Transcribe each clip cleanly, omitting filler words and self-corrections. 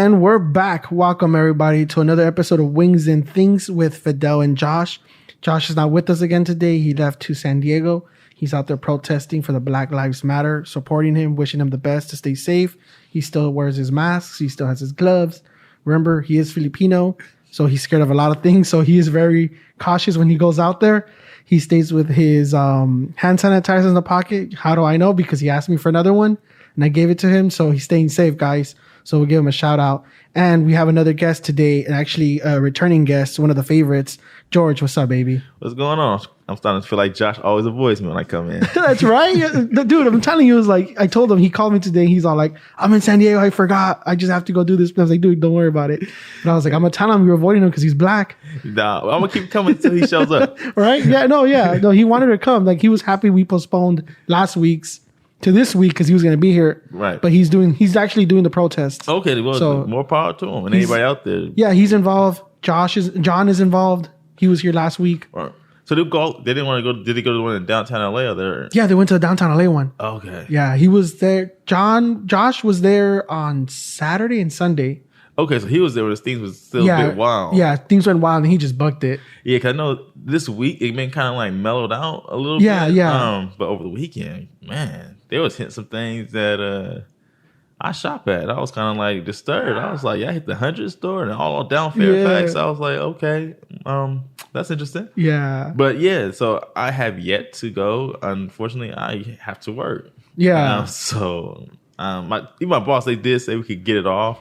And we're back. Welcome, everybody, to another episode of Wings and Things with Fidel and Josh. Josh is not with us again today. He left to San Diego. He's out there protesting for the Black Lives Matter, supporting him, wishing him the best to stay safe. He still wears his masks. He still has his gloves. Remember, he is Filipino, so he's scared of a lot of things. So he is very cautious when he goes out there. He stays with his hand sanitizer in the pocket. How do I know? Because he asked me for another one, and I gave it to him. So he's staying safe, guys. So we'll give him a shout out. And we have another guest today, and actually a returning guest, one of the favorites. George, what's up, baby? What's going on? I'm starting to feel like Josh always avoids me when I come in. That's right. Dude, I'm telling you, it was like, I told him, he called me today. He's all like, I'm in San Diego. I forgot. I just have to go do this. And I was like, dude, don't worry about it. And I was like, I'm going to tell him you're avoiding him because he's black. Nah, I'm going to keep coming until he shows up. Right? Yeah, no, he wanted to come. Like, he was happy we postponed last week's to this week because he was going to be here. Right. But he's actually doing the protests. Okay, well, so more power to him and anybody out there. Yeah, he's involved. John is involved. He was here last week. Right. So they didn't want to go. Did they go to the one in downtown LA or there? Yeah, they went to the downtown LA one. Okay. Yeah, he was there. Josh was there on Saturday and Sunday. Okay, so he was there when things was still a bit wild. Yeah, things went wild and he just bucked it. Yeah, because I know this week it been kind of like mellowed out a little bit. Yeah. But over the weekend, man, there was hitting some things that I shop at. I was kind of like disturbed. I was like, yeah, I hit the 100 store and all down Fairfax. Yeah. I was like, okay, that's interesting. Yeah. But yeah, so I have yet to go. Unfortunately, I have to work. Yeah. My boss, they did say we could get it off.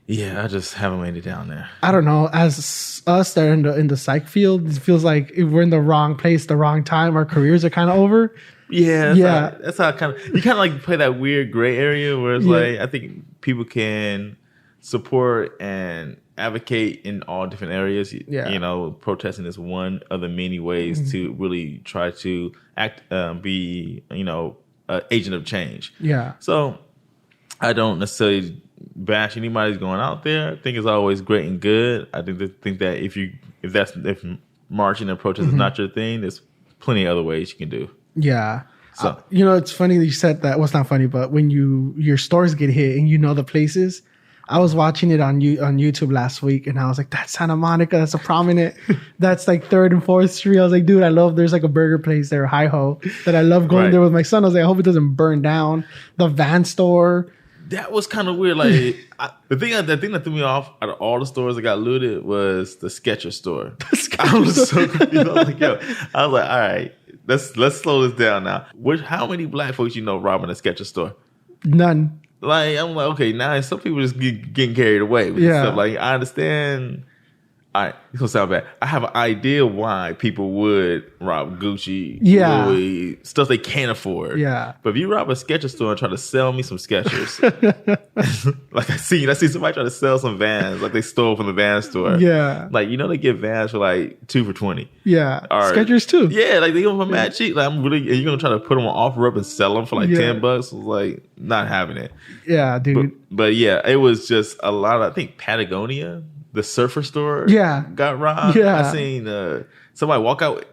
Yeah, I just haven't made it down there. I don't know. As us that are in the psych field, it feels like if we're in the wrong place, the wrong time, our careers are kind of over. Yeah, that's how you kind of like play that weird gray area where it's like I think people can support and advocate in all different areas. Yeah. You know, protesting is one of the many ways to really try to be an agent of change. Yeah. So I don't necessarily bash anybody who's going out there. I think it's always great and good. I think that if marching and protest is not your thing, there's plenty of other ways you can do. Yeah. So it's funny that you said that. Well, it's not funny, but when your stores get hit and you know the places. I was watching it on YouTube last week and I was like, that's Santa Monica. That's a prominent. That's like 3rd and 4th Street. I was like, dude, there's like a burger place there, Hi-Ho, that I love going there with my son. I was like, I hope it doesn't burn down. The Van store. That was kind of weird. Like the thing that threw me off out of all the stores that got looted was the Skechers store. I was so confused. I was like, all right, let's slow this down now. How many black folks robbing a Skechers store? None. Like I'm like, okay, now some people just getting carried away with stuff. Like I understand. All right, it's gonna sound bad. I have an idea why people would rob Gucci, Louis, stuff they can't afford. Yeah. But if you rob a Skechers store and try to sell me some Skechers, like I see somebody try to sell some Vans, like they stole from the Van store. Yeah. Like they get Vans for like 2 for $20. Yeah. Skechers too. Yeah, like they give them mad cheap. Like and you're gonna try to put them on offer up and sell them for like $10. I was like, not having it. Yeah, dude. But yeah, it was just a lot of, I think Patagonia. The surfer store got robbed. Yeah. I seen somebody walk out.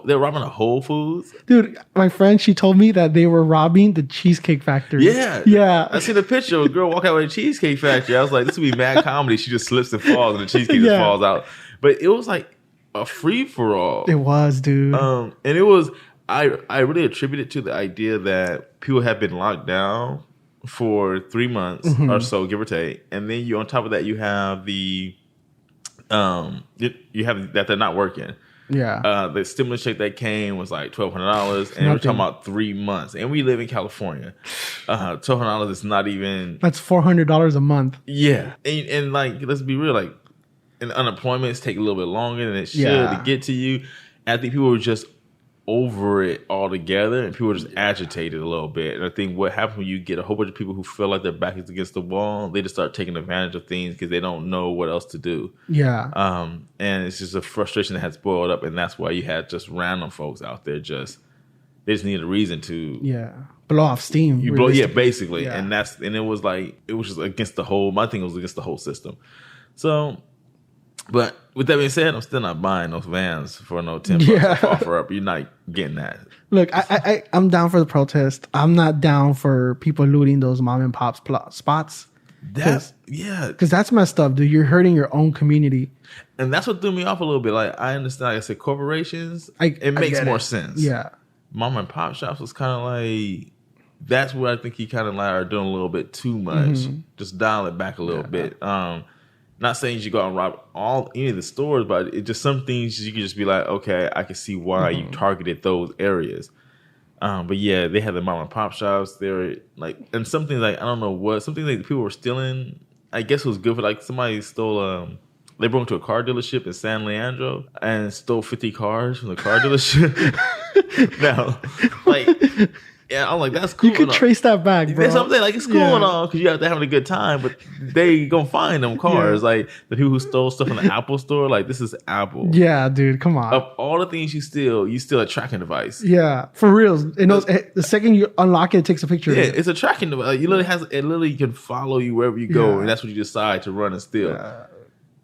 They're robbing a Whole Foods. Dude, my friend, she told me that they were robbing the Cheesecake Factory. Yeah. I seen a picture of a girl walk out with a Cheesecake Factory. I was like, this would be mad comedy. She just slips and falls and the cheesecake just falls out. But it was like a free-for-all. It was, dude. And it was, I really attribute it to the idea that people have been locked down for 3 months or so, give or take, and then on top of that you have the you have that they're not working. Yeah. The stimulus check that came was like $1,200, and we're talking about 3 months, and we live in California. $1,200 is not even. That's $400 a month. Yeah, and like let's be real, like, and unemployments take a little bit longer than it should to get to you. And I think people were just over it altogether, and people were just agitated a little bit. And I think what happens when you get a whole bunch of people who feel like their back is against the wall, they just start taking advantage of things because they don't know what else to do. Yeah. And it's just a frustration that has boiled up, and that's why you had just random folks out there they just needed a reason to blow off steam. Basically. Yeah. And it was just against the whole. My thing was against the whole system. So. But with that being said, I'm still not buying those Vans for no $10 offer up. You're not getting that. Look, I'm down for the protest. I'm not down for people looting those mom and pop spots. Because that's messed up, dude. You're hurting your own community. And that's what threw me off a little bit. Like, I understand, like I said, corporations, it makes more sense. Yeah. Mom and pop shops was kind of like, that's where I think he kind of like are doing a little bit too much. Mm-hmm. Just dial it back a little bit. Not saying you should go out and rob any of the stores, but it just some things you can just be like, okay, I can see why you targeted those areas. But yeah, they had the mom and pop shops. They were like, and something like, I don't know what, something like people were stealing. I guess it was good for, like, somebody stole, they broke into a car dealership in San Leandro and stole 50 cars from the car dealership. Now, like, yeah, I'm like, that's cool. You could trace that back, bro. That's what I'm saying. Like, it's cool and all because you out there having a good time, but they gonna find them cars. Like, the people who stole stuff from the Apple store, like, this is Apple. Yeah, dude, come on. Of all the things you steal a tracking device. Yeah, for real. It knows the second you unlock it, it takes a picture of it. Yeah, it's a tracking device. Like, it literally can follow you wherever you go, and that's what you decide to run and steal.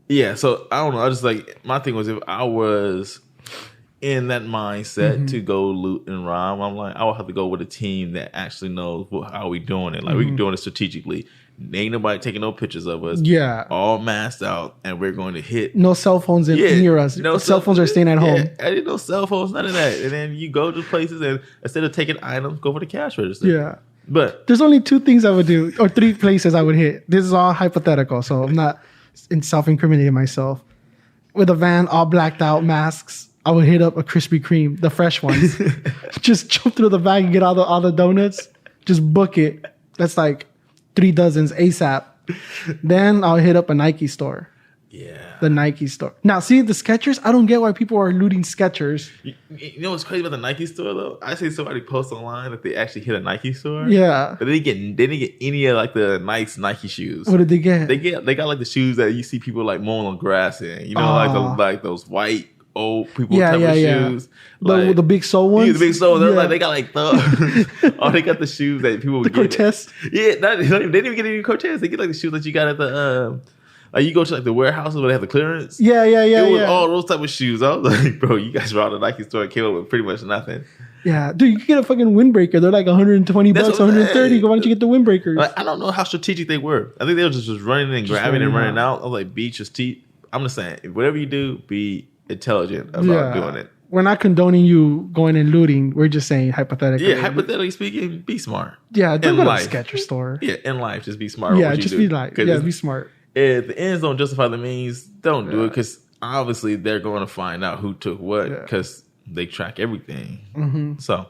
Yeah, so I don't know. I just like, my thing was, if I was in that mindset to go loot and rob, I'm like, I would have to go with a team that actually knows how we doing it. Like, we're doing it strategically. Ain't nobody taking no pictures of us. Yeah. All masked out, and we're going to hit. No cell phones near us. No cell phones are staying at home. I didn't know cell phones, none of that. And then you go to places, and instead of taking items, go for the cash register. Yeah. But there's only 2 things I would do, or 3 places I would hit. This is all hypothetical, so I'm not self-incriminating myself. With a van, all blacked out, masks, I would hit up a Krispy Kreme, the fresh ones. Just jump through the bag and get all the donuts. Just book it. That's like 3 dozens ASAP. Then I'll hit up a Nike store. Yeah. The Nike store. Now, see, the Skechers, I don't get why people are looting Skechers. You know what's crazy about the Nike store, though? I see somebody post online that they actually hit a Nike store. Yeah. But they didn't get any of, like, the nice Nike shoes. What did they get? They got like, the shoes that you see people, like, mowing on grass in. You know, like those white old people type of shoes. Like, the big sole ones? Yeah, the big sole. Like, they got, like, they got the shoes that people would get. The Cortez? Yeah, they didn't even get any Cortez. They get, like, the shoes that you got at the... Like, you go to, like, the warehouses where they have the clearance. Yeah. It was all those type of shoes. I was like, bro, you guys robbed a Nike store and came up with pretty much nothing. Yeah. Dude, you can get a fucking windbreaker. They're like $120, $130. Why don't you get the windbreakers? Like, I don't know how strategic they were. I think they were just running and grabbing and running out. I was like, beat your teeth. I'm just saying, whatever you do, be intelligent about doing it. We're not condoning you going and looting. We're just saying hypothetically. Yeah, hypothetically speaking, be smart. Yeah, don't go to the Skechers store. Yeah, in life, just be smart. Yeah, just be like, be smart. If the ends don't justify the means, don't do it, because obviously they're going to find out who took what, because they track everything. Mm-hmm. So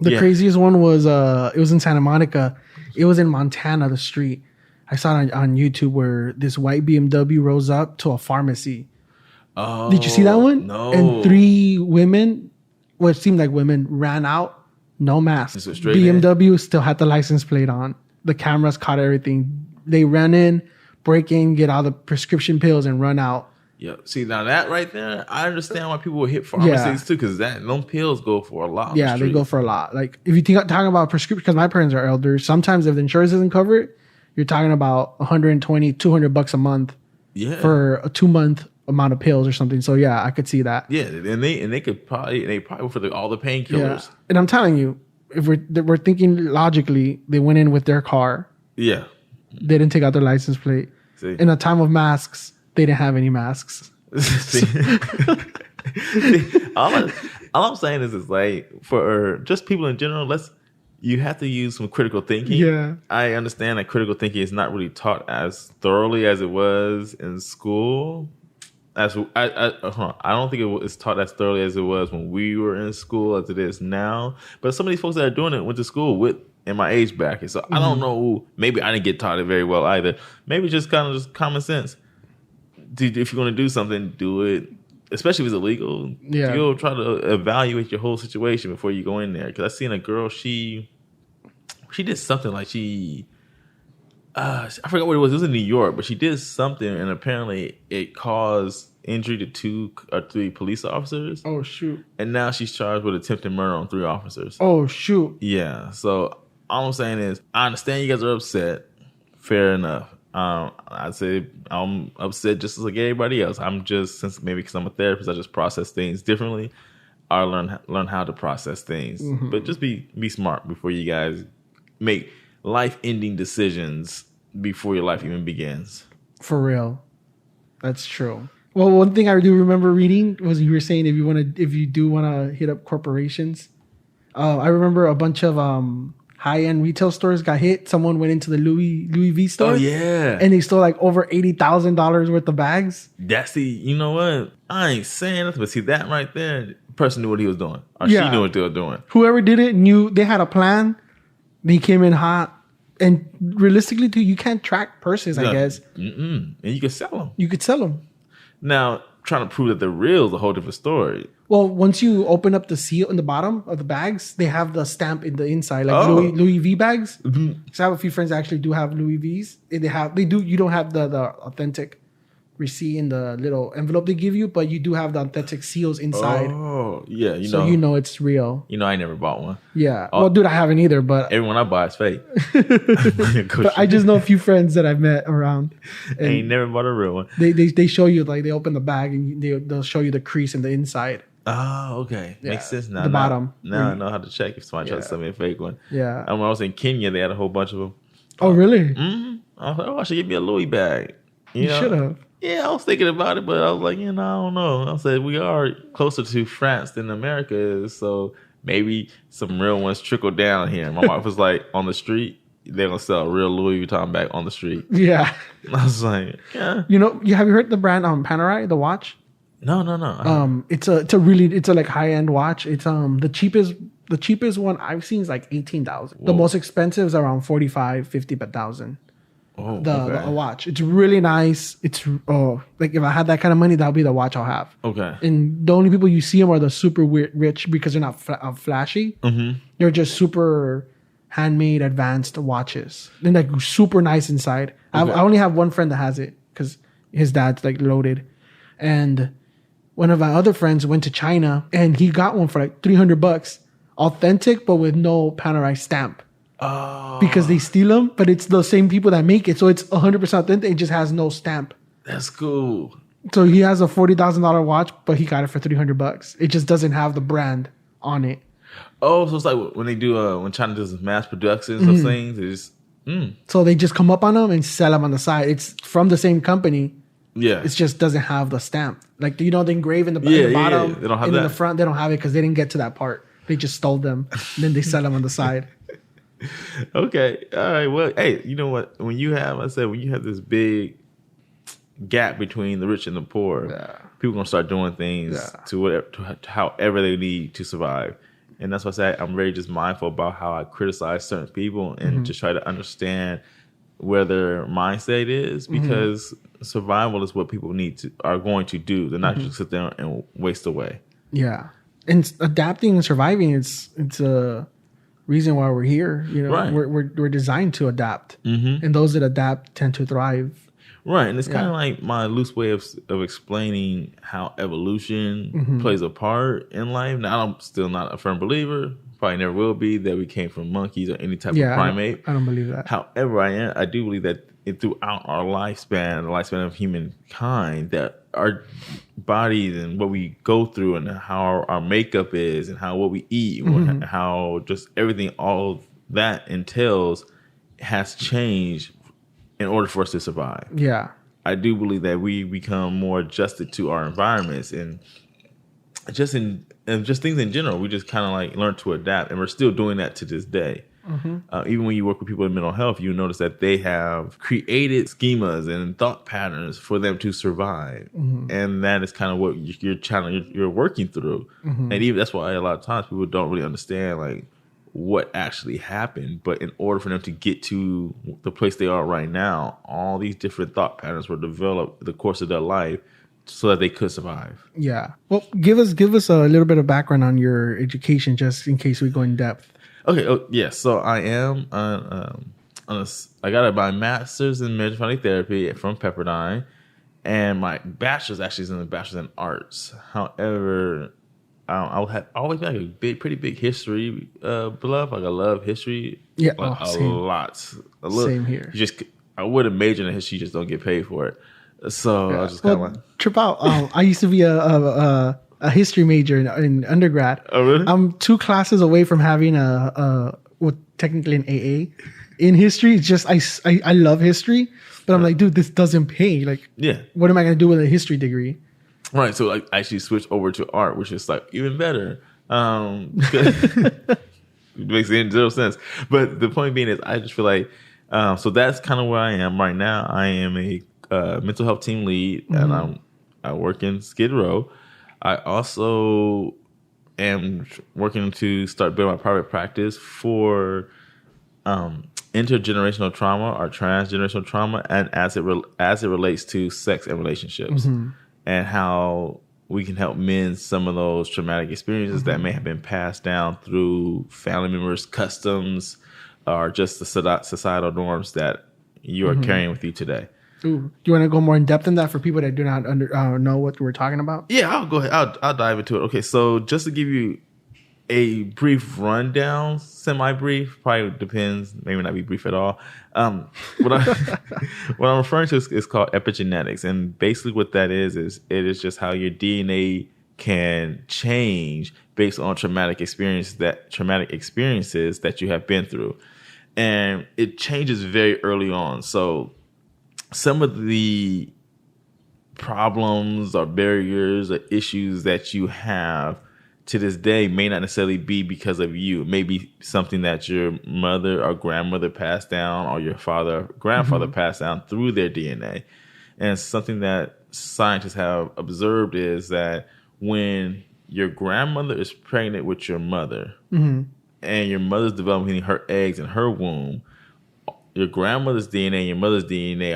the craziest one was it was in Santa Monica. It was in Montana, the street. I saw it on YouTube where this white BMW rose up to a pharmacy. Oh, did you see that one? No. And 3 women, what seemed like women, ran out, no masks. BMW still had the license plate on. The cameras caught everything. They ran in, break in, get all the prescription pills, and run out. Yeah. See, now that right there, I understand why people would hit pharmacies too, because those pills go for a lot. Yeah, they go for a lot. Like, if you talking about prescription, because my parents are elders, sometimes if the insurance doesn't cover it, you're talking about $120, $200 a month for a 2-month amount of pills or something. So yeah, I could see that. Yeah, and they probably for all the painkillers. Yeah. And I'm telling you, if we're thinking logically, they went in with their car. Yeah. They didn't take out their license plate. See. In a time of masks, they didn't have any masks. See, all I'm saying is like, for just people in general, you have to use some critical thinking. Yeah. I understand that critical thinking is not really taught as thoroughly as it was in school. I don't think it's taught as thoroughly as it was when we were in school as it is now. But some of these folks that are doing it went to school in my age bracket. So I don't know. Maybe I didn't get taught it very well either. Maybe just common sense. If you're going to do something, do it. Especially if it's illegal. Yeah. You'll try to evaluate your whole situation before you go in there. Because I seen a girl, she did something like I forgot what it was. It was in New York, but she did something, and apparently it caused injury to 2 or 3 police officers. Oh, shoot. And now she's charged with attempted murder on 3 officers. Oh, shoot. Yeah. So all I'm saying is, I understand you guys are upset. Fair enough. I'd say I'm upset just like everybody else. I'm just, because I'm a therapist, I just process things differently. I learn how to process things. Mm-hmm. But just be smart before you guys make life-ending decisions before your life even begins. For real. That's true. Well, one thing I do remember reading was you were saying if you do want to hit up corporations. I remember a bunch of high-end retail stores got hit. Someone went into the Louis V store. Oh, yeah. And they stole like over $80,000 worth of bags. That's you know what? I ain't saying nothing, but see that right there, the person knew what he was doing. Or she knew what they were doing. Whoever did it knew they had a plan. They came in hot. And realistically, too, you can't track purses, I guess. And you can sell them. You could sell them. Now, trying to prove that they're real is a whole different story. Well, once you open up the seal in the bottom of the bags, they have the stamp in the inside, like Louis V bags. Mm-hmm. So I have a few friends that actually do have Louis V's. They do. You don't have the authentic receipt in the little envelope they give you, but you do have the authentic seals inside. Oh, yeah. So you know it's real. I never bought one. Yeah. Well, dude, I haven't either, but everyone I buy is fake. But I just know a few friends that I've met around. I ain't never bought a real one. They show you, like, they open the bag and they'll show you the crease in the inside. Oh, okay. Yeah. Makes sense now. The bottom. Now I know how to check if somebody tries to sell me a fake one. Yeah. And when I was in Kenya, they had a whole bunch of them. Oh, really? Mm-hmm. I was like, I should get me a Louis bag. You should have. Yeah, I was thinking about it, but I was like, I don't know. I said, we are closer to France than America is, so maybe some real ones trickle down here. My wife was like, on the street, they're going to sell a real Louis Vuitton bag on the street. Yeah. I was like, yeah. Have you heard the brand Panerai, the watch? No. It's a like high-end watch. It's the cheapest one I've seen is like 18,000. The most expensive is around 45, 50,000. Oh, the watch. It's really nice. It's like if I had that kind of money, that would be the watch I'll have. Okay. And the only people you see them are the super rich because they're not flashy. Mm-hmm. They're just super handmade, advanced watches. They're like super nice inside. Okay. I only have one friend that has it because his dad's like loaded. And one of my other friends went to China and he got one for like $300, authentic but with no Panerai stamp. Oh. Because they steal them, but it's the same people that make it, so it's 100% authentic. It just has no stamp. That's cool. So he has a $40,000 watch, but he got it for $300. It just doesn't have the brand on it. Oh, so it's like when they do when China does mass productions of things, they just So they just come up on them and sell them on the side. It's from the same company. Yeah, it just doesn't have the stamp. Like the engrave in the bottom. Yeah. They don't have and that. In the front, they don't have it because they didn't get to that part. They just stole them. And then they sell them on the side. Okay. All right. Well, hey, you know what? When you have this big gap between the rich and the poor, people gonna start doing things to however they need to survive. And that's why I say I'm very just mindful about how I criticize certain people and just try to understand where their mindset is, because survival is what people are going to do. They're not just sit there and waste away. Yeah. And adapting and surviving, it's a reason why we're here. Right. We're designed to adapt, and those that adapt tend to thrive. Right, and it's kind of like my loose way of explaining how evolution plays a part in life. Now, I'm still not a firm believer, probably never will be, that we came from monkeys or any type of primate. I don't believe that. However, I do believe that throughout our lifespan, the lifespan of humankind, that our bodies and what we go through and how our makeup is and what we eat, how just everything, all that entails has changed in order for us to survive. Yeah. I do believe that we become more adjusted to our environments and just things in general. We just kind of like learn to adapt, and we're still doing that to this day. Even when you work with people in mental health, you notice that they have created schemas and thought patterns for them to survive, and that is kind of what you're working through. And even that's why a lot of times people don't really understand like what actually happened. But in order for them to get to the place they are right now, all these different thought patterns were developed in the course of their life so that they could survive. Yeah. Well, give us a little bit of background on your education, just in case we go in depth. Okay. Yes. So I am I got my master's in marriage and family therapy from Pepperdine, and my bachelor's actually is in the bachelor's in arts. However, I always been like a pretty big history buff. Like I love history. Yeah, like a lot. Same here. I would have majored in history, you just don't get paid for it. So I was just kind of like trip out. I used to be a history major in undergrad. Oh really? I'm 2 classes away from having technically an AA in history. It's just I love history, but I'm like, dude, this doesn't pay. Like, what am I gonna do with a history degree? Right. So I actually switched over to art, which is like even better. It makes zero sense. But the point being is, I just feel like, so that's kind of where I am right now. I am a mental health team lead, and I work in Skid Row. I also am working to start building my private practice for intergenerational trauma or transgenerational trauma, and as it relates to sex and relationships, and how we can help mend some of those traumatic experiences that may have been passed down through family members, customs, or just the societal norms that you are carrying with you today. Ooh. Do you want to go more in depth in that for people that do not know what we're talking about? Yeah, I'll go ahead. I'll dive into it. Okay, so just to give you a brief rundown, semi-brief, probably depends, maybe not be brief at all. What I'm referring to is called epigenetics, and basically what that is it is just how your DNA can change based on traumatic experiences that you have been through, and it changes very early on. So some of the problems or barriers or issues that you have to this day may not necessarily be because of you. It may be something that your mother or grandmother passed down, or your father or grandfather passed down through their DNA. And something that scientists have observed is that when your grandmother is pregnant with your mother, and your mother's developing her eggs in her womb, your grandmother's DNA and your mother's DNA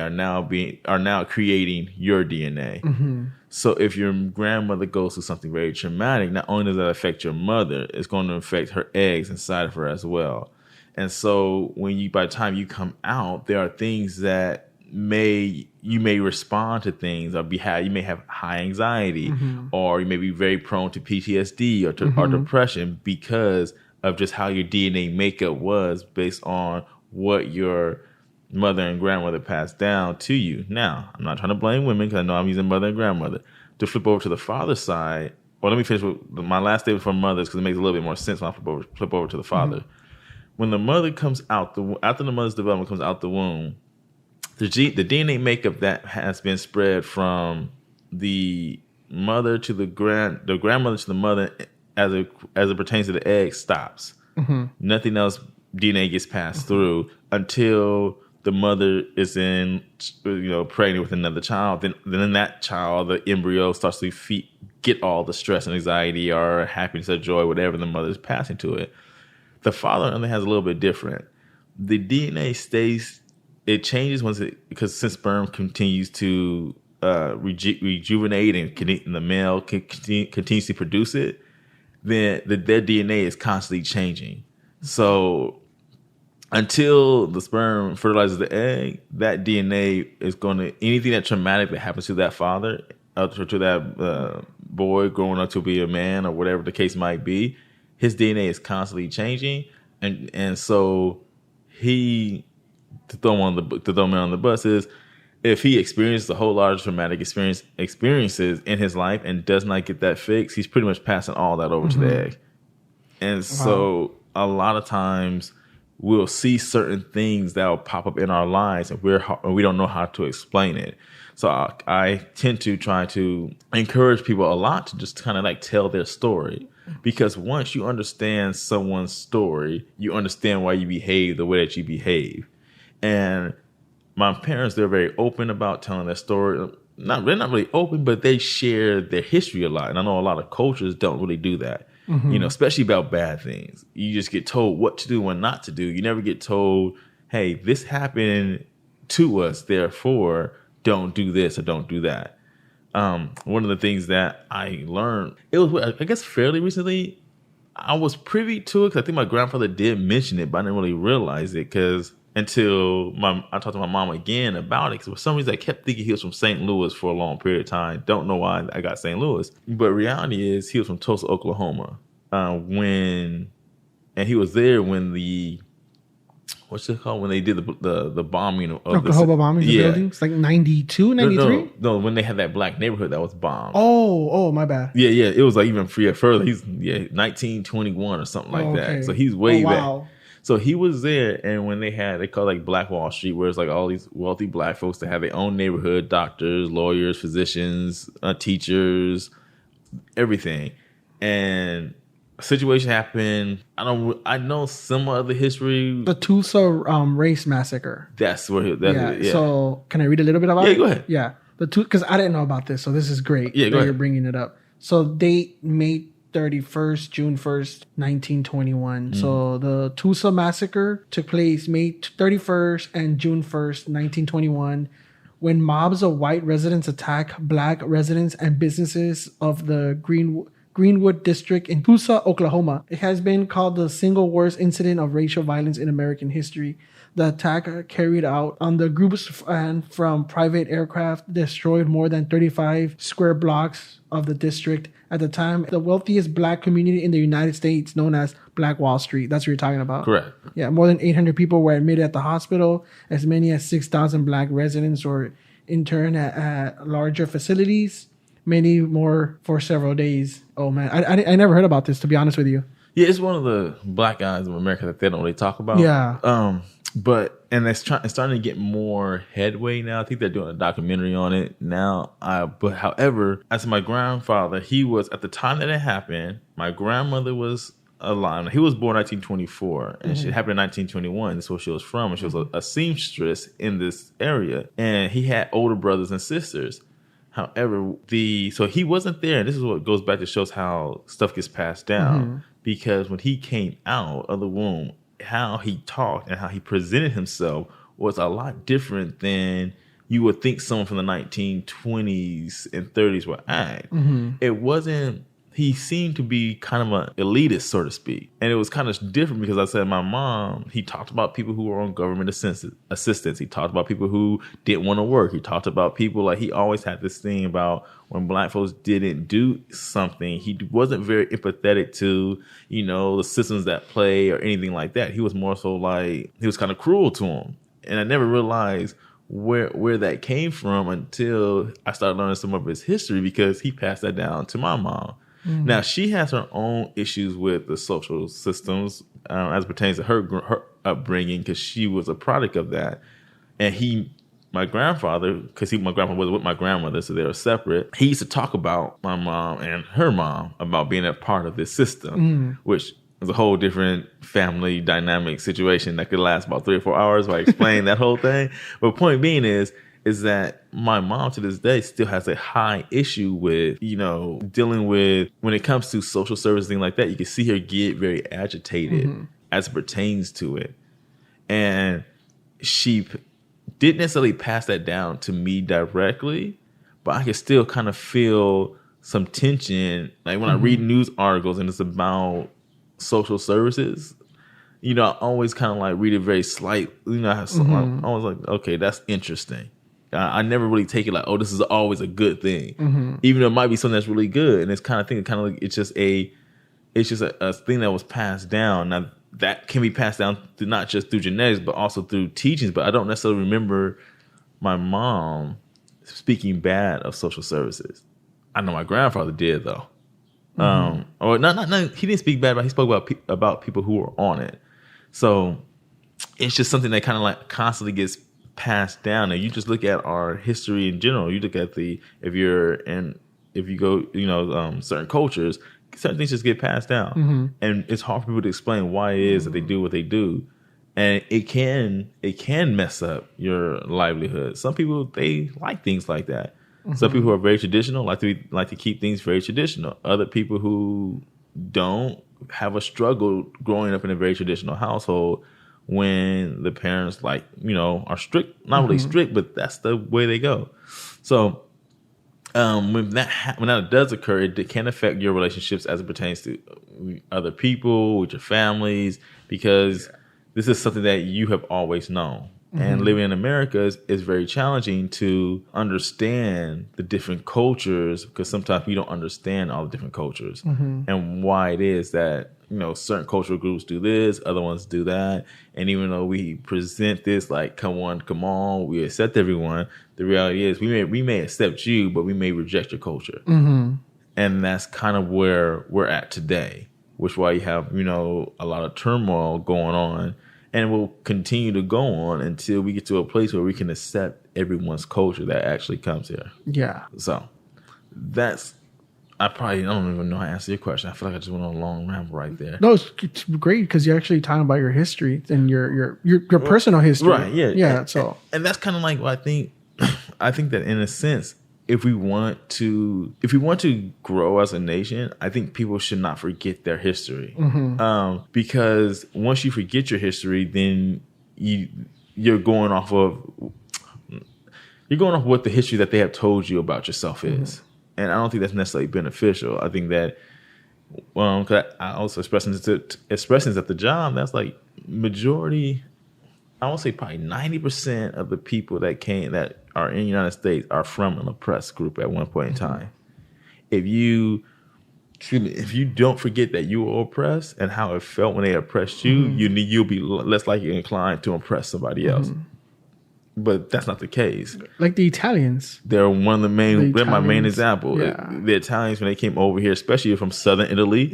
are now creating your DNA. So if your grandmother goes through something very traumatic, not only does that affect your mother, it's going to affect her eggs inside of her as well. And so by the time you come out, there are things that you may respond to things, or you may have high anxiety, or you may be very prone to PTSD or depression because of just how your DNA makeup was based on what your mother and grandmother passed down to you. Now, I'm not trying to blame women because I know I'm using mother and grandmother. To flip over to the father's side, or let me finish with my last statement for mothers because it makes a little bit more sense when I flip over to the father. When the mother comes out, after the mother's development comes out the womb, the DNA makeup that has been spread from the mother to the grandmother to the mother as it pertains to the egg stops. Nothing else DNA gets passed through until the mother is pregnant with another child. Then in that child, the embryo starts to get all the stress and anxiety or happiness or joy, whatever the mother is passing to it. The father only has a little bit different. The DNA stays. It changes because since sperm continues to rejuvenate and the male continues to produce it, then their DNA is constantly changing. So until the sperm fertilizes the egg, that DNA is going to, anything that traumatic that happens to that father, or to that boy growing up to be a man or whatever the case might be, his DNA is constantly changing. And so to throw me on the bus is, if he experienced a whole lot of traumatic experiences in his life and does not get that fixed, he's pretty much passing all that over to the egg. And so a lot of times we'll see certain things that will pop up in our lives and we don't know how to explain it. So I tend to try to encourage people a lot to just kind of like tell their story, because once you understand someone's story, you understand why you behave the way that you behave. And my parents, they're very open about telling their story. They're not really open, but they share their history a lot. And I know a lot of cultures don't really do that. Especially about bad things. You just get told what to do and what not to do. You never get told, hey, this happened to us, therefore don't do this or don't do that. One of the things that I learned, it was, I guess, fairly recently, I was privy to it because I think my grandfather did mention it, but I didn't really realize it until I talked to my mom again about it. Because for some reason, I kept thinking he was from St. Louis for a long period of time. Don't know why I got St. Louis. But reality is he was from Tulsa, Oklahoma. And he was there when what's it called? When they did the bombing of Oklahoma bombing the buildings? Like 92, 93? No, when they had that black neighborhood that was bombed. Oh, my bad. Yeah. It was like even further. He's 1921 or something like that. So he's way back. So he was there, and when they call it like Black Wall Street, where it's like all these wealthy black folks that have their own neighborhood, doctors, lawyers, physicians, teachers, everything. And a situation happened. I know some of the history. The Tulsa race massacre. That's where. Yeah. So can I read a little bit about it? Yeah, go ahead. Yeah. Because I didn't know about this, so this is great that you're bringing it up. So date May 31st, June 1st, 1921. So the Tulsa massacre took place May 31st and June 1st, 1921, when mobs of white residents attacked black residents and businesses of the Greenwood district in Tulsa, Oklahoma. It has been called the single worst incident of racial violence in American history. The attack carried out on the groups and from private aircraft destroyed more than 35 square blocks of the district. At the time, the wealthiest black community in the United States, known as Black Wall Street. That's what you're talking about. Correct. Yeah, more than 800 people were admitted at the hospital. As many as 6,000 black residents were interned at larger facilities. Many more for several days. Oh man, I never heard about this, to be honest with you. Yeah, it's one of the black guys of America that they don't really talk about. Yeah. It's starting to get more headway now. I think they're doing a documentary on it now. But however, as my grandfather, he was at the time that it happened. My grandmother was alive. He was born in 1924, and it happened in 1921. That's where she was from, and she was a seamstress in this area. And he had older brothers and sisters. However, so he wasn't there, and this is what goes back to shows how stuff gets passed down. Because when he came out of the womb, how he talked and how he presented himself was a lot different than you would think someone from the 1920s and 30s would act. It wasn't. He seemed to be kind of an elitist, so to speak. And it was kind of different because I said my mom, he talked about people who were on government assistance. He talked about people who didn't want to work. He talked about people, like, he always had this thing about when black folks didn't do something, he wasn't very empathetic to, the systems that play or anything like that. He was more so like, he was kind of cruel to them. And I never realized where that came from until I started learning some of his history, because he passed that down to my mom. Now, she has her own issues with the social systems as it pertains to her upbringing, because she was a product of that. And my grandfather, because my grandfather was with my grandmother, so they were separate. He used to talk about my mom and her mom about being a part of this system, which is a whole different family dynamic situation that could last about 3 or 4 hours if I explain that whole thing. But point being is that my mom to this day still has a high issue with, dealing with, when it comes to social service, things like that. You can see her get very agitated as it pertains to it. And she didn't necessarily pass that down to me directly, but I could still kind of feel some tension. Like when I read news articles and it's about social services, I always kind of like read it very slight. I was like, okay, that's interesting. I never really take it like, oh, this is always a good thing, even though it might be something that's really good. And it's kind of like it's just a thing that was passed down. Now that can be passed down through, not just through genetics, but also through teachings. But I don't necessarily remember my mom speaking bad of social services. I know my grandfather did though. Or not. He didn't speak bad, but he spoke about people who were on it. So it's just something that kind of like constantly gets passed down. And you just look at our history in general. You look at if you go, certain cultures, certain things just get passed down, and it's hard for people to explain why it is that they do what they do, and it can mess up your livelihood. Some people, they like things like that. Some people who are very traditional like to keep things very traditional. Other people who don't have a struggle growing up in a very traditional household, when the parents are strict, not really strict, but that's the way they go. So when that does occur, it can affect your relationships as it pertains to other people, with your families, because this is something that you have always known. And living in America is very challenging to understand the different cultures, because sometimes we don't understand all the different cultures and why it is that certain cultural groups do this, other ones do that. And even though we present this like, come on, we accept everyone, the reality is we may accept you, but we may reject your culture. And that's kind of where we're at today. which is why you have, a lot of turmoil going on, and will continue to go on until we get to a place where we can accept everyone's culture that actually comes here. Yeah. So I don't even know how to answer your question. I feel like I just went on a long ramble right there. No, it's great because you're actually talking about your history and your personal history. Right, yeah. Yeah, so. And that's kind of like what I think. I think that in a sense, if we want to grow as a nation, I think people should not forget their history. Because once you forget your history, then you're going off what the history that they have told you about yourself is. And I don't think that's necessarily beneficial. I think that, 'cause I also expressing this at the job, that's like majority, I would say probably 90% of the people that are in the United States are from an oppressed group at one point in time. If you don't forget that you were oppressed and how it felt when they oppressed you, you'll be less likely inclined to oppress somebody else. But that's not the case. Like the Italians. They're one of they're my main example. Yeah. The Italians, when they came over here, especially from southern Italy,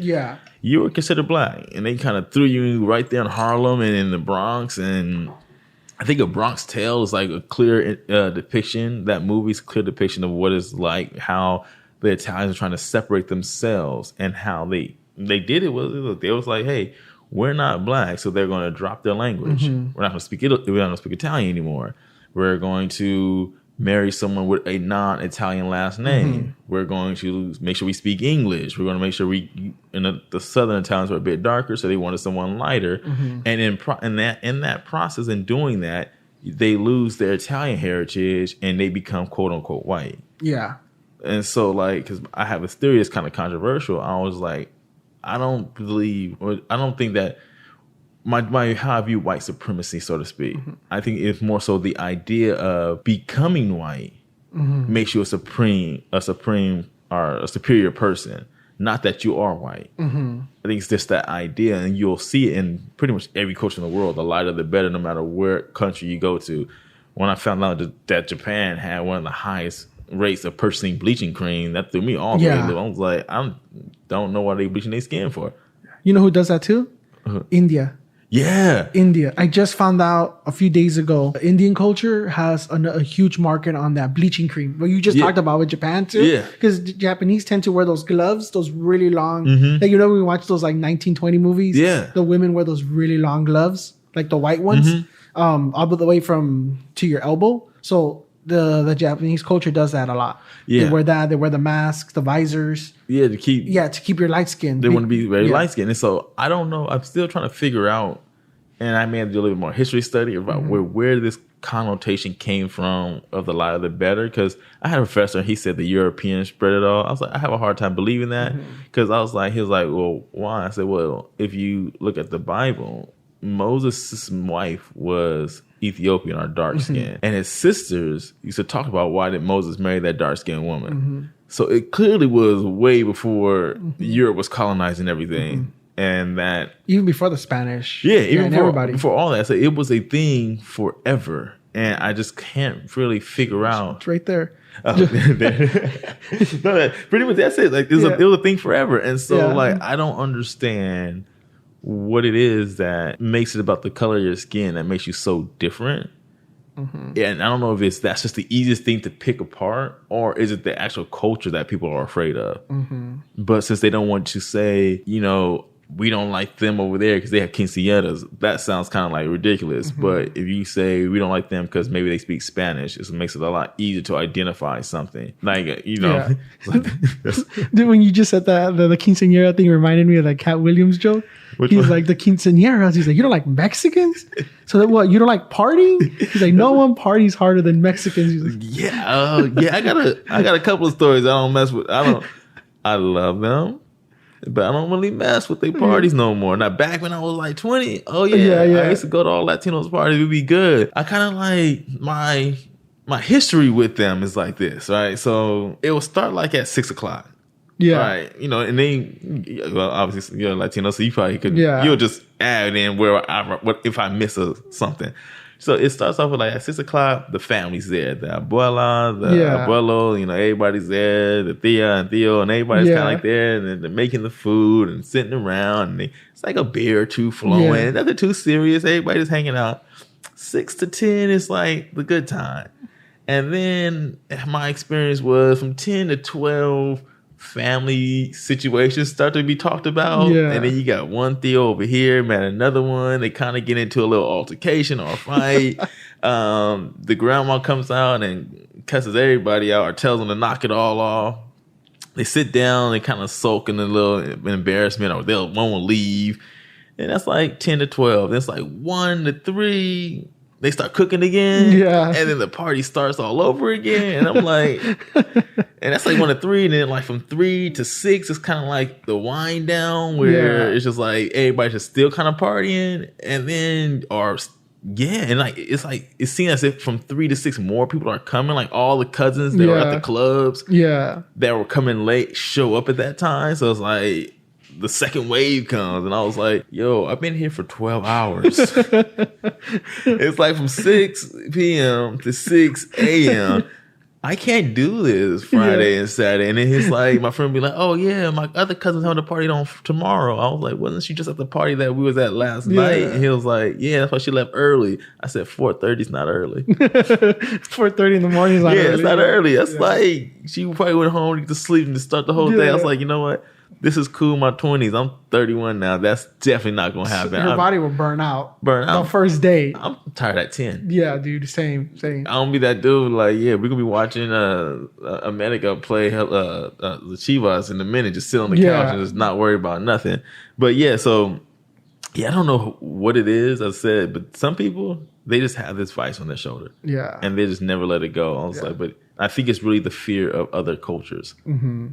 you were considered black. And they kind of threw you right there in Harlem and in the Bronx. And I think A Bronx Tale is like a clear depiction. That movie's a clear depiction of what it's like, how the Italians are trying to separate themselves, and how they did it. They was like, hey, we're not black, so they're going to drop their language. We're not going to speak Italian anymore. We're going to marry someone with a non-Italian last name. We're going to make sure we speak English. We're going to make sure the Southern Italians were a bit darker, so they wanted someone lighter. And in that process, in doing that, they lose their Italian heritage and they become quote unquote white. Yeah. And so, like, because I have a theory that's kind of controversial, I was like, I don't think that how I view white supremacy, so to speak. I think it's more so the idea of becoming white makes you a supreme or a superior person. Not that you are white. I think it's just that idea, and you'll see it in pretty much every culture in the world. The lighter, the better, no matter where country you go to. When I found out that Japan had one of the highest rates of purchasing bleaching cream, that threw me off. I was like, I don't know why they bleaching their skin for. You know who does that too? India. Yeah. India. I just found out a few days ago, Indian culture has a huge market on that bleaching cream. What you just talked about with Japan too. Yeah. Because Japanese tend to wear those gloves, those really long, like, when we watch those like 1920 movies, the women wear those really long gloves, like the white ones, all the way to your elbow. So the Japanese culture does that a lot. Yeah. They wear that. They wear the masks, the visors. Yeah, to keep your light skin. They want to be very light skinned. And so I don't know. I'm still trying to figure out, and I may have to do a little bit more history study about where this connotation came from of the lighter the better. Because I had a professor, he said the Europeans spread it all. I was like, I have a hard time believing that. Because he was like, well, why? I said, well, if you look at the Bible, Moses' wife was Ethiopian or dark skin, and his sisters used to talk about why did Moses marry that dark skinned woman. So it clearly was way before Europe was colonizing everything, and that even before the Spanish, even before all that, so it was a thing forever, and I just can't really figure out. It's right there. Pretty much that's it. Like it was a thing forever, and so like I don't understand what it is that makes it about the color of your skin that makes you so different. And I don't know if that's just the easiest thing to pick apart, or is it the actual culture that people are afraid of? But since they don't want to say, we don't like them over there because they have quinceañeras, that sounds kind of like ridiculous. But if you say we don't like them because maybe they speak Spanish, it makes it a lot easier to identify something. Like, Dude, when you just said that, the quinceañera thing reminded me of that Cat Williams joke. He's like, the quinceañeras. He's like, you don't like Mexicans? So that what? You don't like partying? He's like, no one parties harder than Mexicans. He's like, I got a couple of stories I don't mess with. I love them, but I don't really mess with their parties no more. Now, back when I was like 20, I used to go to all Latinos parties. It'd be good. I kind of like my history with them is like this, right? So it will start like at 6:00. Yeah. Right. And then, obviously, you're Latino, so you probably could, you'll just add in what if I miss something. So it starts off with like at 6 o'clock, the family's there. The abuela, the abuelo, everybody's there. The tia and Theo, and everybody's kind of like there. And then they're making the food and sitting around. And it's like a beer or two flowing. Nothing too serious. Everybody's hanging out. 6 to 10 is like the good time. And then my experience was from 10 to 12, family situations start to be talked about. And then you got one Theo over here, man, another one. They kind of get into a little altercation or a fight. The grandma comes out and cusses everybody out or tells them to knock it all off. They sit down, they kind of sulk in a little embarrassment, or one will leave. And that's like 10 to 12. Then it's like 1 to 3. They start cooking again. And then the party starts all over again. And I'm like, and that's like 1 to 3. And then like from 3 to 6, it's kind of like the wind down where it's just like everybody's just still kind of partying. And then, and like, it's seen as if from 3 to 6, more people are coming. Like all the cousins that were at the clubs that were coming late show up at that time. So it's like, the second wave comes, and I was like, yo, I've been here for 12 hours. It's like from 6 p.m. to 6 a.m. I can't do this Friday and Saturday. And then he's like, my friend be like, oh yeah, my other cousin's having a party on tomorrow. I was like, wasn't she just at the party that we was at last night? And he was like, yeah, that's why she left early. I said, 4:30 is not early. 4:30 in the morning is not early. It's not early. That's like, she probably went home to get to sleep and to start the whole day. I was like, you know what? This is cool in my 20s. I'm 31 now. That's definitely not going to happen. Her body will burn out. The first day. I'm tired at 10. Yeah, dude. Same. I don't be that dude like, we're going to be watching America play the Chivas in a minute. Just sit on the couch and just not worry about nothing. But I don't know what it is, I said, but some people, they just have this vice on their shoulder. Yeah. And they just never let it go. I was like, but I think it's really the fear of other cultures. Mm-hmm.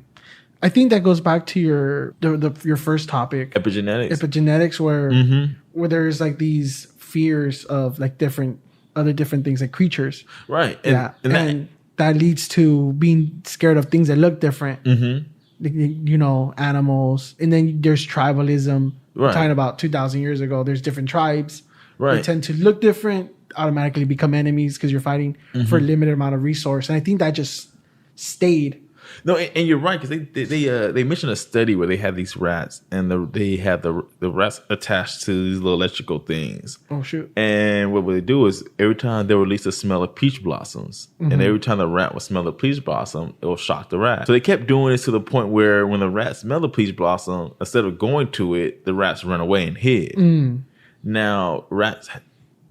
I think that goes back to your first topic, epigenetics, where there's like these fears of like other different things like creatures, right? And that leads to being scared of things that look different, animals, and then there's tribalism. Right. Talking about 2,000 years ago, there's different tribes. Right, they tend to look different, automatically become enemies because you're fighting for a limited amount of resource, and I think that just stayed. No, and you're right, because they mentioned a study where they had these rats, and they had the rats attached to these little electrical things. Oh, shoot. And what they do is every time they release a smell of peach blossoms, and every time the rat would smell the peach blossom, it will shock the rat. So they kept doing this to the point where when the rat smelled the peach blossom, instead of going to it, the rats run away and hid. Now, rats,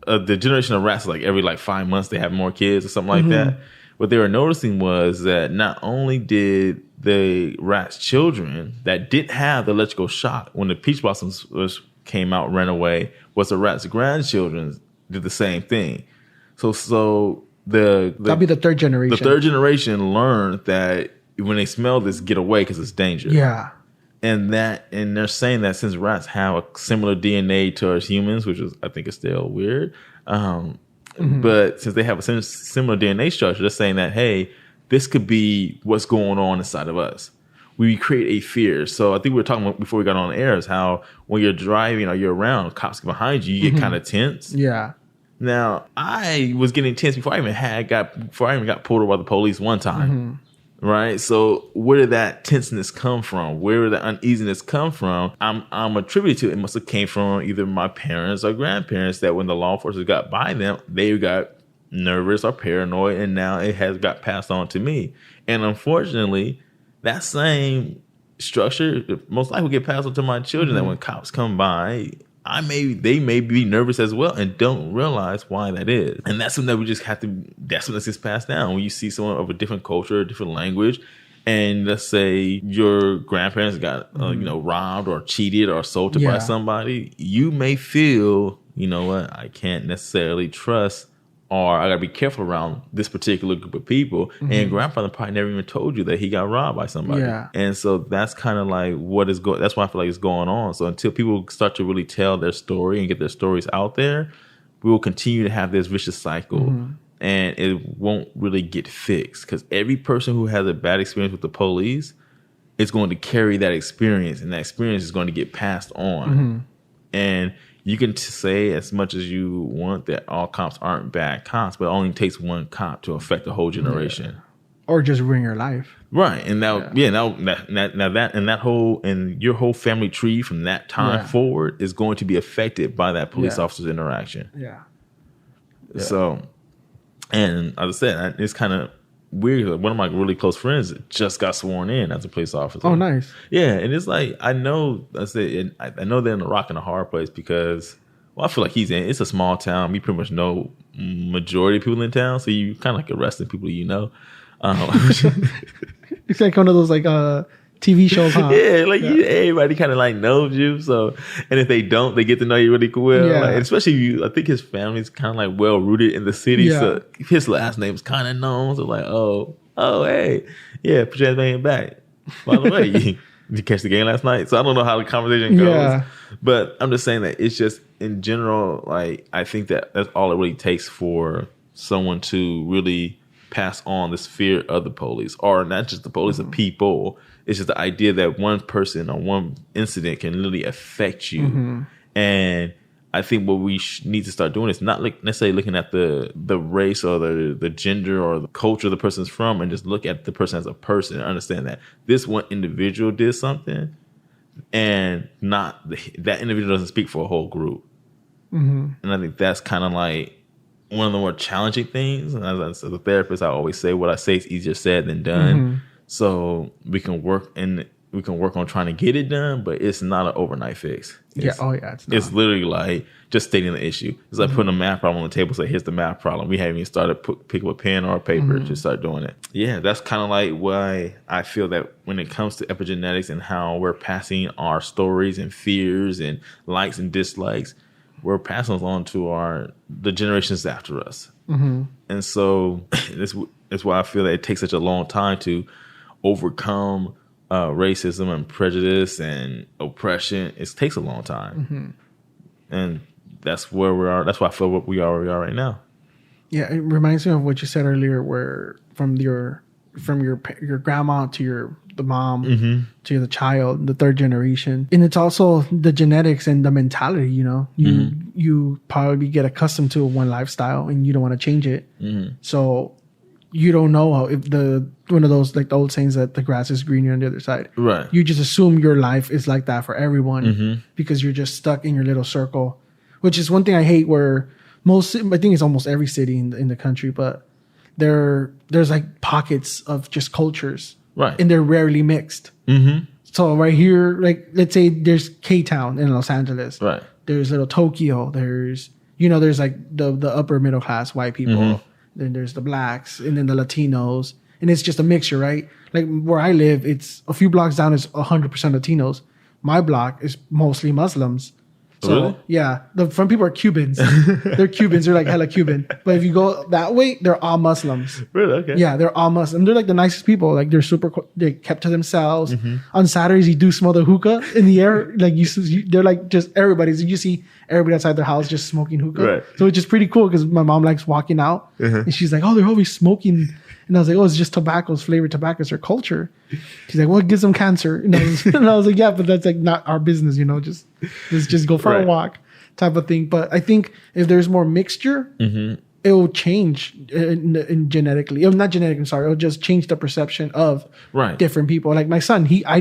the generation of rats, like every 5 months, they have more kids or something like that. What they were noticing was that not only did the rat's children that didn't have the electrical shock when the peach blossoms came out, ran away, was the rat's grandchildren did the same thing. So that'd be the third generation. The third generation learned that when they smell this, get away because it's dangerous. Yeah. And they're saying that since rats have a similar DNA to us humans, which I think is still weird. But since they have a similar DNA structure, they're saying that, hey, this could be what's going on inside of us. We create a fear. So I think we were talking about before we got on the air is how when you're driving or you're around, cops behind you, you get kind of tense. Yeah. Now, I was getting tense before I even got pulled over by the police one time. Right. So where did that tenseness come from? Where did the uneasiness come from? I'm attributed to it must have came from either my parents or grandparents, that when the law enforcement got by them, they got nervous or paranoid, and now it has got passed on to me. And unfortunately, that same structure most likely will get passed on to my children, that when cops come by, they may be nervous as well and don't realize why that is. And that's something that we just have to, that's when this gets passed down. When you see someone of a different culture, a different language, and let's say your grandparents got, robbed or cheated or assaulted by somebody, you may feel, you know what, I can't necessarily trust, or I got to be careful around this particular group of people. And your grandfather probably never even told you that he got robbed by somebody. Yeah. And so that's kind of like what is going, that's why I feel like it's going on. So until people start to really tell their story and get their stories out there, we will continue to have this vicious cycle. And it won't really get fixed, because every person who has a bad experience with the police is going to carry that experience, and that experience is going to get passed on. And you can say as much as you want that all cops aren't bad cops, but it only takes one cop to affect the whole generation. Yeah. Or just ruin your life. Right. And now, your whole family tree from that time forward is going to be affected by that police officer's interaction. Yeah. So, and as I said, it's kind of weird. One of my really close friends just got sworn in as a police officer. Oh, nice. Yeah. And it's like, I know they're in a rock and a hard place because, well, I feel like it's a small town. We pretty much know majority of people in town. So you kind of like arresting people you know. It's like one of those like TV shows, huh? Everybody kind of like knows you. So, and if they don't, they get to know you really well. Yeah. Like, especially I think his family's kind of like well rooted in the city. Yeah. So his last name's kind of known. So like, oh, hey, yeah, put your name back. By the way, you catch the game last night. So I don't know how the conversation goes, but I'm just saying that it's just in general. Like, I think that's all it really takes for someone to really pass on this fear of the police, or not just the police, of people. It's just the idea that one person or one incident can literally affect you. And I think what we need to start doing is not necessarily looking at the race or the gender or the culture the person's from, and just look at the person as a person and understand that this one individual did something, and not that individual doesn't speak for a whole group. And I think that's kind of like one of the more challenging things. And as a therapist, I always say what I say is easier said than done. So we can work on trying to get it done, but it's not an overnight fix. It's not. It's literally like just stating the issue. It's like putting a math problem on the table. Say, here's the math problem. We haven't even started pick up a pen or a paper to start doing it. Yeah, that's kind of like why I feel that when it comes to epigenetics and how we're passing our stories and fears and likes and dislikes, we're passing those on to the generations after us. And so that's why I feel that it takes such a long time to overcome racism and prejudice and oppression. It takes a long time. And that's where we are. That's why I feel where we are right now. Yeah, it reminds me of what you said earlier, where from your grandma to the mom to the child, the third generation. And it's also the genetics and the mentality, you probably get accustomed to one lifestyle and you don't want to change it. So you don't know if one of those, like the old sayings that the grass is greener on the other side. Right. You just assume your life is like that for everyone because you're just stuck in your little circle, which is one thing I hate, where I think it's almost every city in the country, but there's like pockets of just cultures. Right. And they're rarely mixed. So right here, like, let's say there's K-Town in Los Angeles. Right. There's little Tokyo. There's like the upper middle class white people. Then there's the blacks, and then the Latinos. And it's just a mixture, right? Like where I live, it's a few blocks down is 100% Latinos. My block is mostly Muslims. So, really? Yeah, the front people are Cubans. They're Cubans. They're like hella Cuban. But if you go that way, they're all Muslims. Really? Okay. Yeah, they're all Muslim. They're like the nicest people. Like they kept to themselves. On Saturdays, you do smell the hookah in the air. Like they're like just everybody's. You see everybody outside their house just smoking hookah. Right. So it's just pretty cool because my mom likes walking out, and she's like, "Oh, they're always smoking." And I was like, "Oh, it's just tobaccos, flavored tobacco. It's their culture." She's like, "Well, it gives them cancer." And I was like, "Yeah, but that's like not our business, just go for a walk," type of thing. But I think if there's more mixture, it will change in genetically. Not genetic. I'm sorry. It'll just change the perception of different people. Like my son, I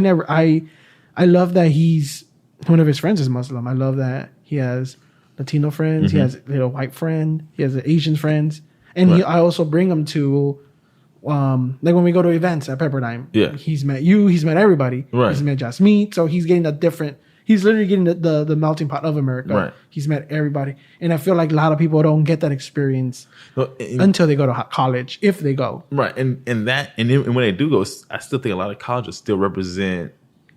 love that one of his friends is Muslim. I love that he has Latino friends. He has a little white friend. He has Asian friends, and I also bring him to. Like when we go to events at Pepperdine, he's met you, he's met everybody. Right. He's met Jasmine, so he's getting he's literally getting the melting pot of America. Right. He's met everybody. And I feel like a lot of people don't get that experience until they go to college, if they go. Right. And when they do go, I still think a lot of colleges still represent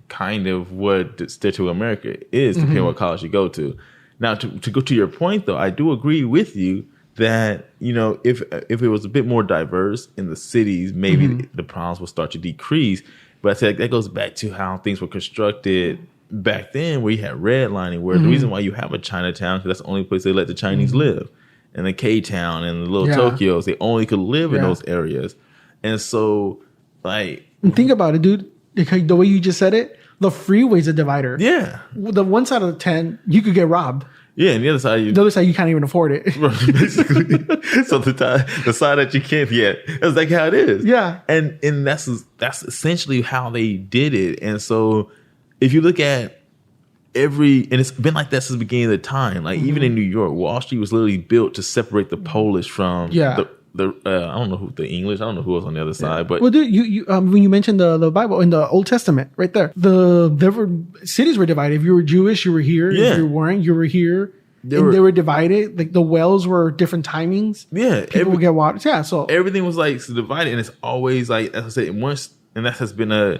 kind of what stereotypical America is, depending on what college you go to. Now, to go to your point, though, I do agree with you that, if it was a bit more diverse in the cities, maybe the problems will start to decrease. But I think that goes back to how things were constructed back then, where you had redlining, where the reason why you have a Chinatown, because that's the only place they let the Chinese live. And the K-Town and the little Tokyos, they only could live in those areas. And so, and think about it, dude. The way you just said it, The freeway's a divider. Yeah. The one side of the 10, you could get robbed. Yeah, and the other side, you can't even afford it. Basically. So the side that you can't, that's like how it is. Yeah. And that's essentially how they did it. And so if you look at and it's been like that since the beginning of the time. Like even in New York, Wall Street was literally built to separate the Polish from the I don't know who the English. I don't know who was on the other side. But well, dude, you when you mentioned the Bible in the Old Testament, right there, cities were divided. If you were Jewish, you were here. Yeah. If you weren't, you were here. They were divided. Like the wells were different timings. Yeah, people would get water. Yeah, so everything was like divided, and it's always like, as I said, and that has been a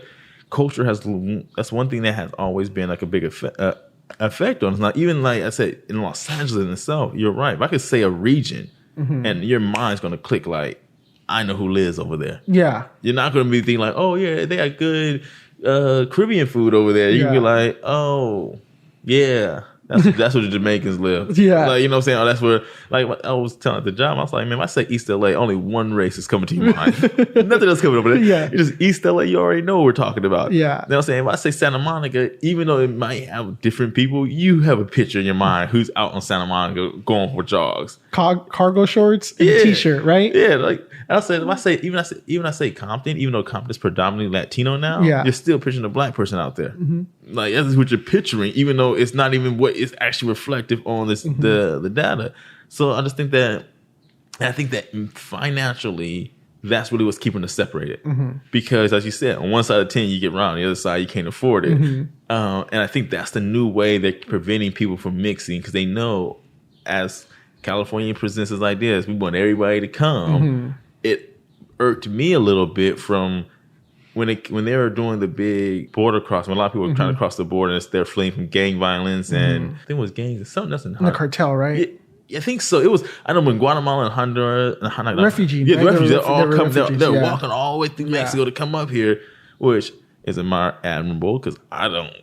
culture that's one thing that has always been like a big effect on. It's not even like I said in Los Angeles in itself. You're right. If I could say a region, and your mind's gonna click like, I know who lives over there. Yeah, you're not gonna be thinking like, oh yeah, they got good Caribbean food over there. You can be like, oh yeah. That's where the Jamaicans live. Yeah. Like, you know what I'm saying? Oh, that's where, like, I was telling at the job, I was like, man, if I say East LA, only one race is coming to your mind. Nothing else coming over there. Yeah. It's just East LA, you already know what we're talking about. Yeah. You know what I'm saying? If I say Santa Monica, even though it might have different people, you have a picture in your mind who's out on Santa Monica going for jogs. Cargo shorts and a t-shirt, right? Yeah, like I said, even I say Compton, even though Compton's predominantly Latino now, you're still picturing a black person out there. Like that's what you're picturing, even though it's not even what is actually reflective on this the data. So I just think that financially, that's really what's keeping us separated. Because as you said, on one side of 10 you get around, the other side you can't afford it. And I think that's the new way they're preventing people from mixing, because they know as California presents its ideas, we want everybody to come. It irked me a little bit from when they were doing the big border crossing. A lot of people were trying to cross the border, and they're fleeing from gang violence, and I think it was gangs and something else in the cartel, right? Yeah, I think so. It was. I know when Guatemala and Honduras, refugees, right? refugees, they're all come. They're yeah. walking all the way through Mexico to come up here, which is admirable, because I don't.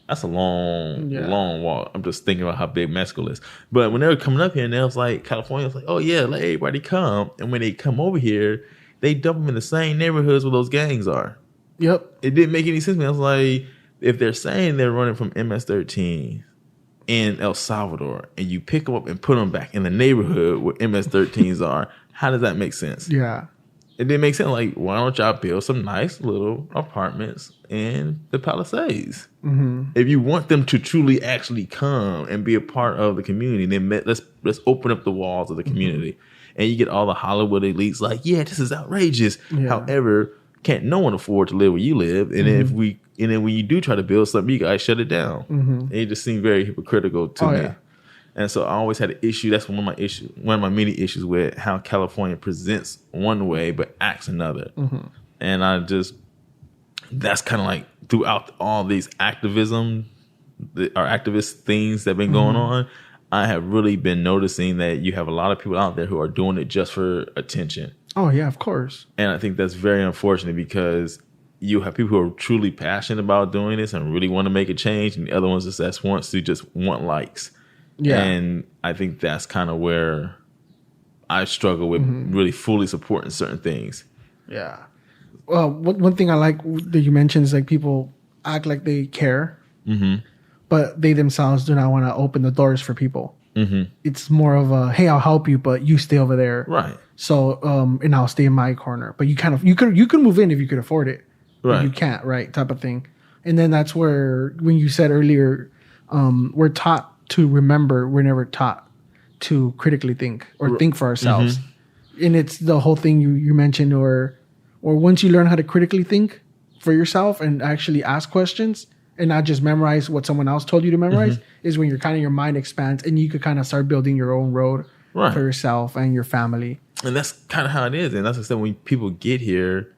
That's a long walk. I'm just thinking about how big Mexico is. But when they were coming up here, and they was like, California was like, oh yeah, let everybody come. And when they come over here, they dump them in the same neighborhoods where those gangs are. Yep. It didn't make any sense to me. I was like, if they're saying they're running from MS-13 in El Salvador, and you pick them up and put them back in the neighborhood where MS-13s are, how does that make sense? Yeah. It didn't make sense. Like, why don't y'all build some nice little apartments in the Palisades? If you want them to truly actually come and be a part of the community, then let's open up the walls of the community. And you get all the Hollywood elites like, yeah, this is outrageous. Yeah. However, can't no one afford to live where you live? And then when you do try to build something, you guys shut it down. And it just seemed very hypocritical to me. Yeah. And so I always had an issue. That's one of my many issues with how California presents one way but acts another. And that's kind of like throughout all these activist things that have been going on, I have really been noticing that you have a lot of people out there who are doing it just for attention. Oh, yeah, of course. And I think that's very unfortunate, because you have people who are truly passionate about doing this and really want to make a change, and the other ones just want likes. Yeah. And I think that's kind of where I struggle with really fully supporting certain things. Yeah. Well, one thing I like that you mentioned is like people act like they care, but they themselves do not want to open the doors for people. It's more of a, hey, I'll help you, but you stay over there. Right. So, and I'll stay in my corner. But you could move in if you could afford it. Right. But you can't, right? Type of thing. And then that's where, when you said earlier, we're taught to remember, we're never taught to critically think or think for ourselves. And it's the whole thing you mentioned, or once you learn how to critically think for yourself and actually ask questions and not just memorize what someone else told you to memorize, is when your mind expands and you could kind of start building your own road for yourself and your family. And that's kind of how it is. And that's what I said, when people get here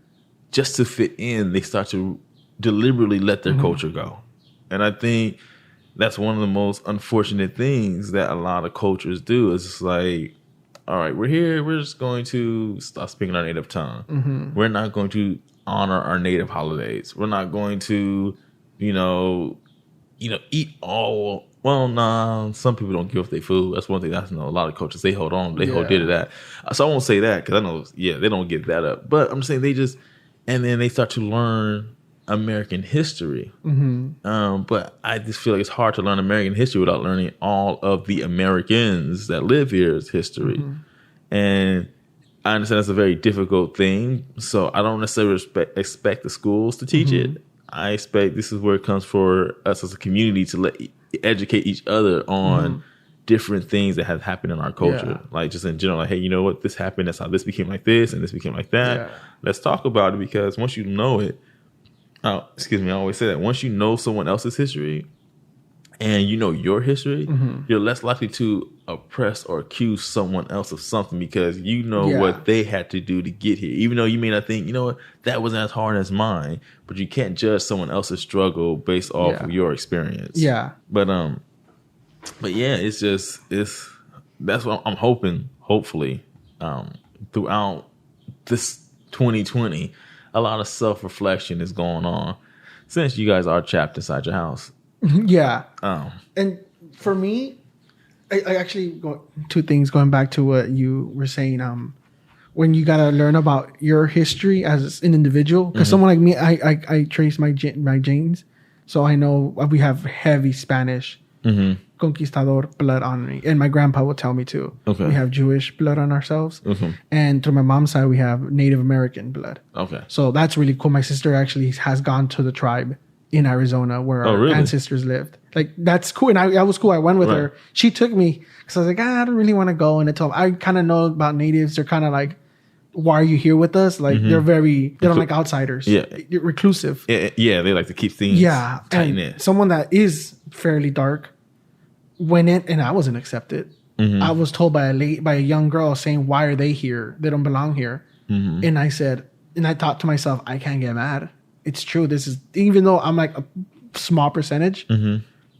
just to fit in, they start to deliberately let their culture go. And I think that's one of the most unfortunate things that a lot of cultures do. Is just like, all right, we're here. We're just going to stop speaking our native tongue. We're not going to honor our native holidays. We're not going to, eat all. Well, nah, some people don't give up their food. That's one thing I know. A lot of cultures, they hold on. They hold dear to that. So I won't say that, because I know, they don't give that up. But I'm saying and then they start to learn American history. But I just feel like it's hard to learn American history without learning all of the Americans that live here's history. And I understand it's a very difficult thing. So I don't necessarily expect the schools to teach it. I expect this is where it comes for us as a community to educate each other on different things that have happened in our culture. Like just in general, like, hey, you know what? This happened. That's how this became like this and this became like that. Yeah. Let's talk about it, because once you know it, I always say that once you know someone else's history and you know your history, you're less likely to oppress or accuse someone else of something, because you know what they had to do to get here. Even though you may not think, you know what, that wasn't as hard as mine, but you can't judge someone else's struggle based off of your experience. Yeah. But yeah, that's what I'm hoping, hopefully, throughout this 2020, a lot of self-reflection is going on since you guys are trapped inside your house. Yeah. And for me, I actually two things going back to what you were saying. When you gotta learn about your history as an individual, because someone like me, I trace my genes, so I know we have heavy Spanish conquistador blood on me, and my grandpa will tell me too. Okay. We have Jewish blood on ourselves, and through my mom's side, we have Native American blood. Okay. So that's really cool. My sister actually has gone to the tribe in Arizona where our ancestors lived. Like, that's cool. And I was cool. I went with her. She took me because I was like, I don't really want to go. And I kind of know about natives. They're kind of like, why are you here with us? Like, they don't like outsiders. Yeah. They're reclusive. Yeah. They like to keep things tight knit. Someone that is fairly dark went in, and I wasn't accepted. I was told by a young girl saying, why are they here? They don't belong here. And I said, and I thought to myself, I can't get mad. It's true. This is, even though I'm like a small percentage,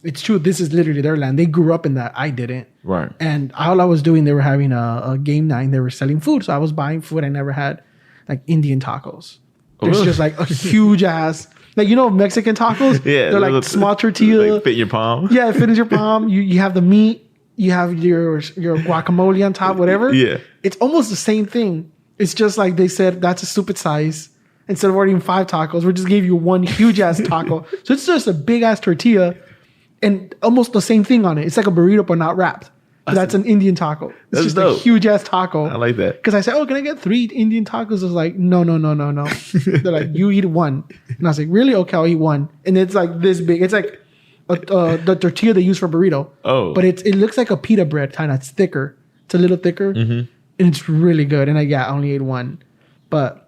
it's true. This is literally their land. They grew up in that. I didn't. Right. And all I was doing, they were having a game night and they were selling food. So I was buying food. I never had like Indian tacos. There's just like a huge ass, like, you know, Mexican tacos? Yeah. They're like small tortilla. Like fit in your palm. Yeah, fit in your palm. You have the meat. You have your guacamole on top, whatever. Yeah. It's almost the same thing. It's just like they said, that's a stupid size. Instead of ordering 5 tacos, we just gave you one huge ass taco. So it's just a big ass tortilla and almost the same thing on it. It's like a burrito, but not wrapped. That's an Indian taco. It's just dope. A huge ass taco. I like that. Because I said, oh, can I get 3 Indian tacos? I was like, no. They're like, you eat 1. And I was like, really? Okay, I'll eat 1. And it's like this big. It's like the tortilla they use for burrito. Oh. But it looks like a pita bread, kind of. It's thicker. It's a little thicker. And it's really good. And I only ate 1. But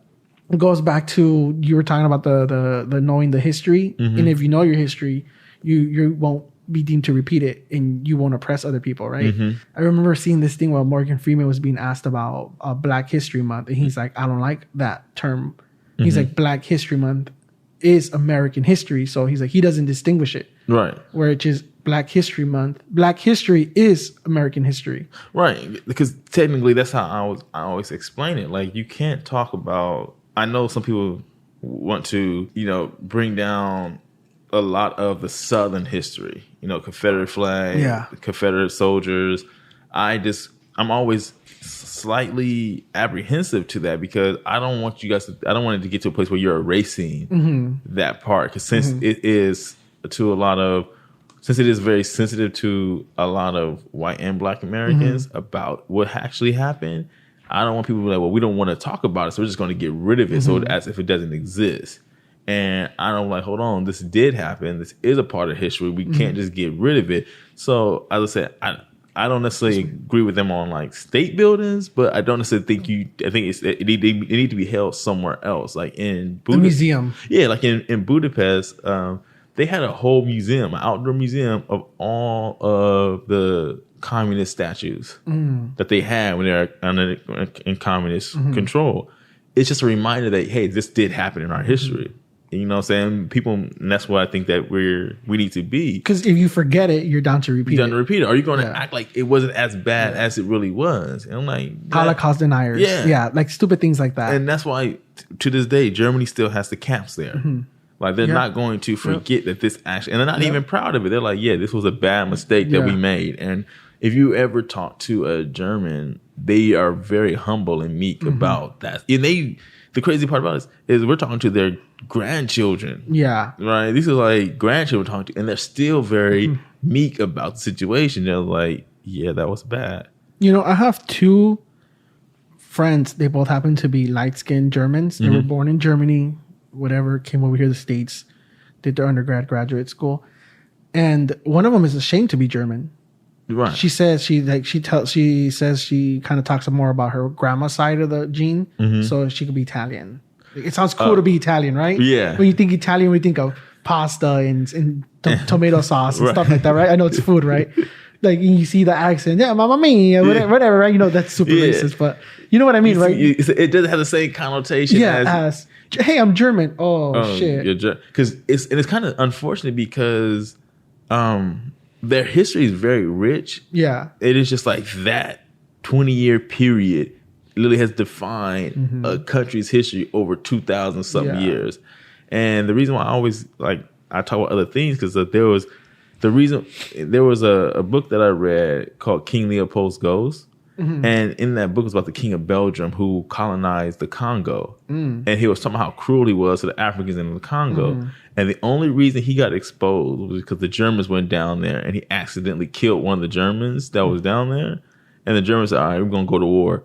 it goes back to, you were talking about the knowing the history. And if you know your history, you won't be deemed to repeat it, and you won't oppress other people, right? I remember seeing this thing where Morgan Freeman was being asked about Black History Month, and he's like, I don't like that term. He's like, Black History Month is American history, so he's like, he doesn't distinguish it. Right. Where it is Black History Month. Black history is American history. Right. Because technically that's how I always explain it. Like, you can't talk about, I know some people want to, bring down a lot of the Southern history, Confederate flag, Confederate soldiers. I'm always slightly apprehensive to that, because I don't want it to get to a place where you're erasing that part. Because since it is very sensitive to a lot of white and Black Americans about what actually happened, I don't want people to be like, well, we don't want to talk about it, so we're just going to get rid of it, so as if it doesn't exist. And I don't like, hold on, this did happen. This is a part of history. We can't just get rid of it. So, as I said, I don't necessarily agree with them on like state buildings, but I don't necessarily think it need to be held somewhere else, like in Budapest. The museum. Yeah, like in Budapest, they had a whole museum, an outdoor museum of all of the communist statues that they had when they were in communist control. It's just a reminder that, hey, this did happen in our history. You know what I'm saying? And that's what I think that we need to be. Because if you forget it, you're down to repeat it. Are you going to act like it wasn't as bad as it really was? And I'm like, Holocaust deniers. Yeah, like stupid things like that. And that's why, to this day, Germany still has the camps there. Like, they're not going to forget that this actually, and they're not even proud of it. They're like, yeah, this was a bad mistake that we made. And if you ever talk to a German, they are very humble and meek about that. And they the crazy part about this is we're talking to their grandchildren. Yeah. Right? These are like grandchildren talking to, and they're still very meek about the situation. They're like, yeah, that was bad. You know, I have two friends. They both happen to be light-skinned Germans. They were born in Germany, whatever, came over here to the States, did their graduate school. And one of them is ashamed to be German. Right. She says she says she kind of talks more about her grandma's side of the gene, so she could be Italian. It sounds cool to be Italian, right? Yeah. When you think Italian, we think of pasta and tomato sauce and stuff like that, right? I know it's food, right? Like you see the accent, yeah, mamma mia, whatever, right? You know that's super racist, but you know what I mean, right? It doesn't have the same connotation. As hey, I'm German. Oh shit. Because it's kind of unfortunate because their history is very rich. Yeah. It is just like that 20-year period literally has defined a country's history over 2,000 something years. And the reason why I talk about other things because there was a book that I read called King Leopold's Ghost. And in that book was about the king of Belgium who colonized the Congo. And he was talking about how cruel he was to the Africans in the Congo. And the only reason he got exposed was because the Germans went down there and he accidentally killed one of the Germans that was down there. And the Germans said, all right, we're going to go to war.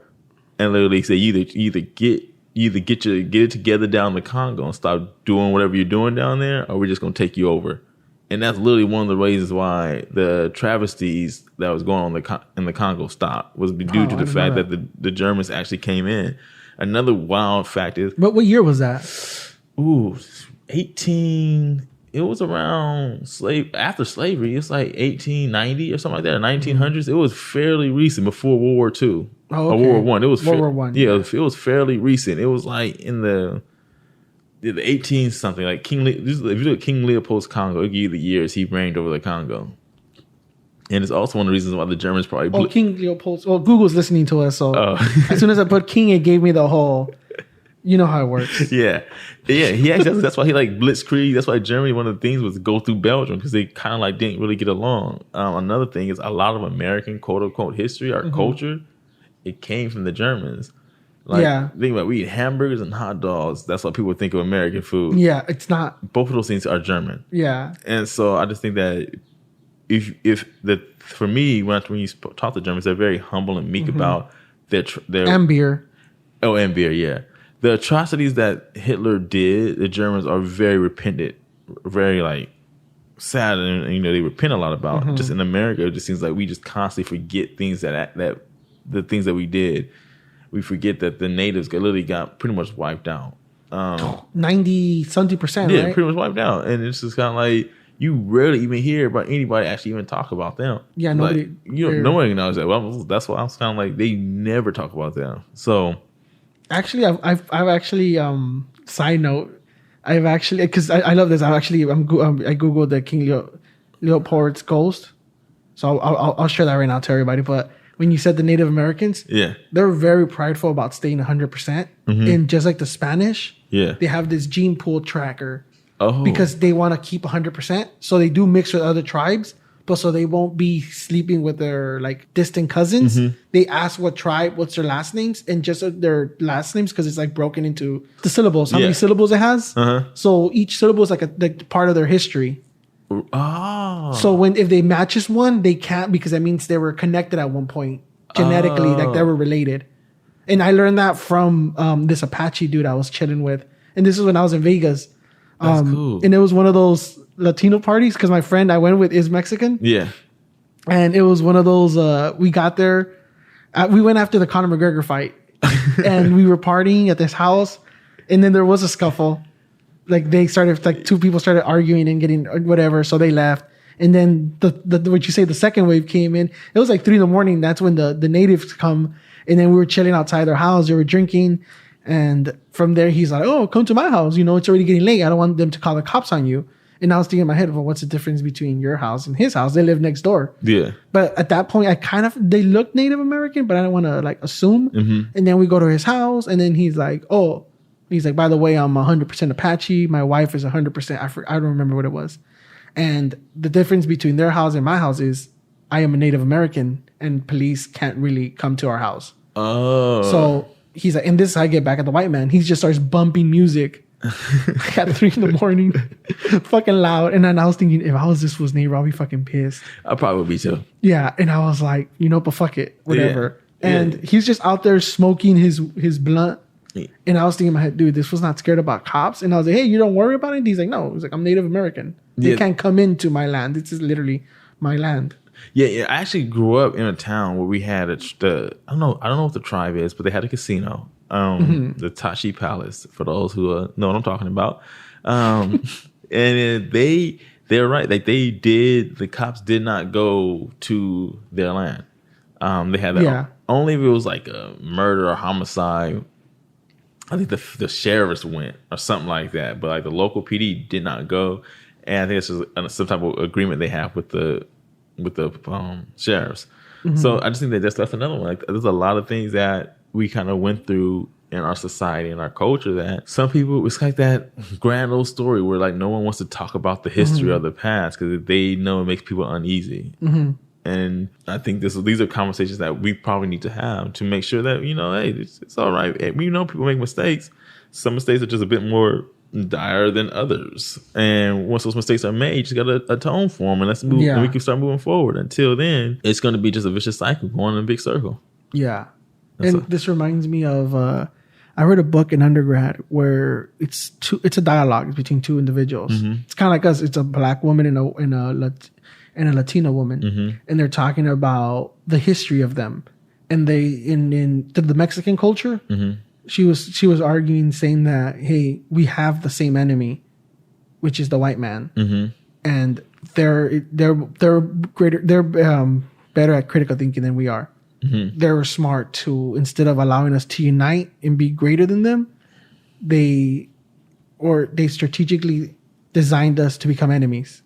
And literally said, either get it together down in the Congo and stop doing whatever you're doing down there, or we're just going to take you over. And that's literally one of the reasons why the travesties that was going on in the Congo stopped was due to the fact that the Germans actually came in. Another wild fact is... But what year was that? Ooh, 18... It was around after slavery. It's like 1890 or something like that, or 1900s. It was fairly recent before World War II. Oh, okay. Or World War I. It was World War I. Yeah, it was fairly recent. It was like in the 18 something, like if you look at King Leopold's Congo, it'll give you the years he reigned over the Congo. And it's also one of the reasons why the Germans probably... King Leopold's... Well, Google's listening to us, so as soon as I put King, it gave me the whole... You know how it works. Yeah. He actually, that's why he like blitzkrieg. That's why Germany, one of the things was to go through Belgium because they kind of like didn't really get along. Another thing is a lot of American quote unquote history, our culture, it came from the Germans. Like, think about it, we eat hamburgers and hot dogs. That's what people think of American food. Yeah, it's not. Both of those things are German. Yeah. And so I just think that for me, when you talk to Germans, they're very humble and meek about their and beer. Oh, and beer, yeah. The atrocities that Hitler did, the Germans are very repentant, very like sad, and they repent a lot about. Just in America, it just seems like we just constantly forget things that the things that we did. We forget that the natives literally got pretty much wiped out. 90-something%, yeah, right? pretty much wiped out, and it's just kind of like you rarely even hear about anybody actually even talk about them. Yeah, nobody. Like, no one acknowledges that. Well, that's why I was kind of like they never talk about them. So. Actually, I've actually side note, I've actually because I love this. I googled the King Leopold's Ghost, so I'll share that right now to everybody. But when you said the Native Americans, they're very prideful about staying 100%, and just like the Spanish, they have this gene pool tracker because they want to keep 100%. So they do mix with other tribes. But so they won't be sleeping with their like distant cousins. They ask what tribe, what's their last names, and just their last names because it's like broken into the syllables. How many syllables it has? So each syllable is like a part of their history. Oh. So if they matches one, they can't because that means they were connected at one point genetically, like they were related. And I learned that from this Apache dude I was chilling with, and this is when I was in Vegas. That's cool. And it was one of those Latino parties because my friend I went with is Mexican. Yeah. And it was one of those, we got there, we went after the Conor McGregor fight and we were partying at this house and then there was a scuffle. Like two people started arguing and getting whatever. So they left. And then the second wave came in. It was like 3 a.m. That's when the natives come. And then we were chilling outside their house. They were drinking. And from there, he's like, oh, come to my house. It's already getting late. I don't want them to call the cops on you. And I was thinking in my head, well, what's the difference between your house and his house? They live next door. Yeah. But at that point, they look Native American, but I don't want to like assume. And then we go to his house and then he's like, by the way, I'm 100% Apache. My wife is 100%. I don't remember what it was. And the difference between their house and my house is I am a Native American and police can't really come to our house. Oh. So he's like, and this is how I get back at the white man. He just starts bumping music at 3 a.m, fucking loud. And then I was thinking, if I was this fool's neighbor, I'll be fucking pissed. I probably would be too. Yeah, and I was like, but fuck it, whatever. Yeah. And he's just out there smoking his blunt. Yeah. And I was thinking in my head, dude, this was not scared about cops. And I was like, hey, you don't worry about it? He's like, no. He's like, I'm Native American. They can't come into my land. This is literally my land. Yeah. I actually grew up in a town where we had I don't know what the tribe is, but they had a casino, the Tashi Palace, for those who know what I'm talking about. And they're right. Like the cops did not go to their land. They had only if it was like a murder or homicide. I think the sheriffs went or something like that, but like the local PD did not go. And I think this is some type of agreement they have with the sheriffs. Mm-hmm. So I just think that that's another one. Like there's a lot of things that we kind of went through in our society and our culture that some people, it's like that grand old story where like no one wants to talk about the history of the past because they know it makes people uneasy. Mm-hmm. And I think these are conversations that we probably need to have to make sure that, hey, it's all right. We know people make mistakes. Some mistakes are just a bit more dire than others. And once those mistakes are made, you just got to atone for them and let's move. And we can start moving forward. Until then, it's going to be just a vicious cycle going in a big circle. Yeah. This reminds me of, I read a book in undergrad where it's a dialogue between two individuals. Mm-hmm. It's kind of like us. It's a black woman and a Latina woman, and they're talking about the history of them. And they in the Mexican culture, she was arguing, saying that, hey, we have the same enemy, which is the white man, and they're better at critical thinking than we are. They're smart to, instead of allowing us to unite and be greater than them, they strategically designed us to become enemies.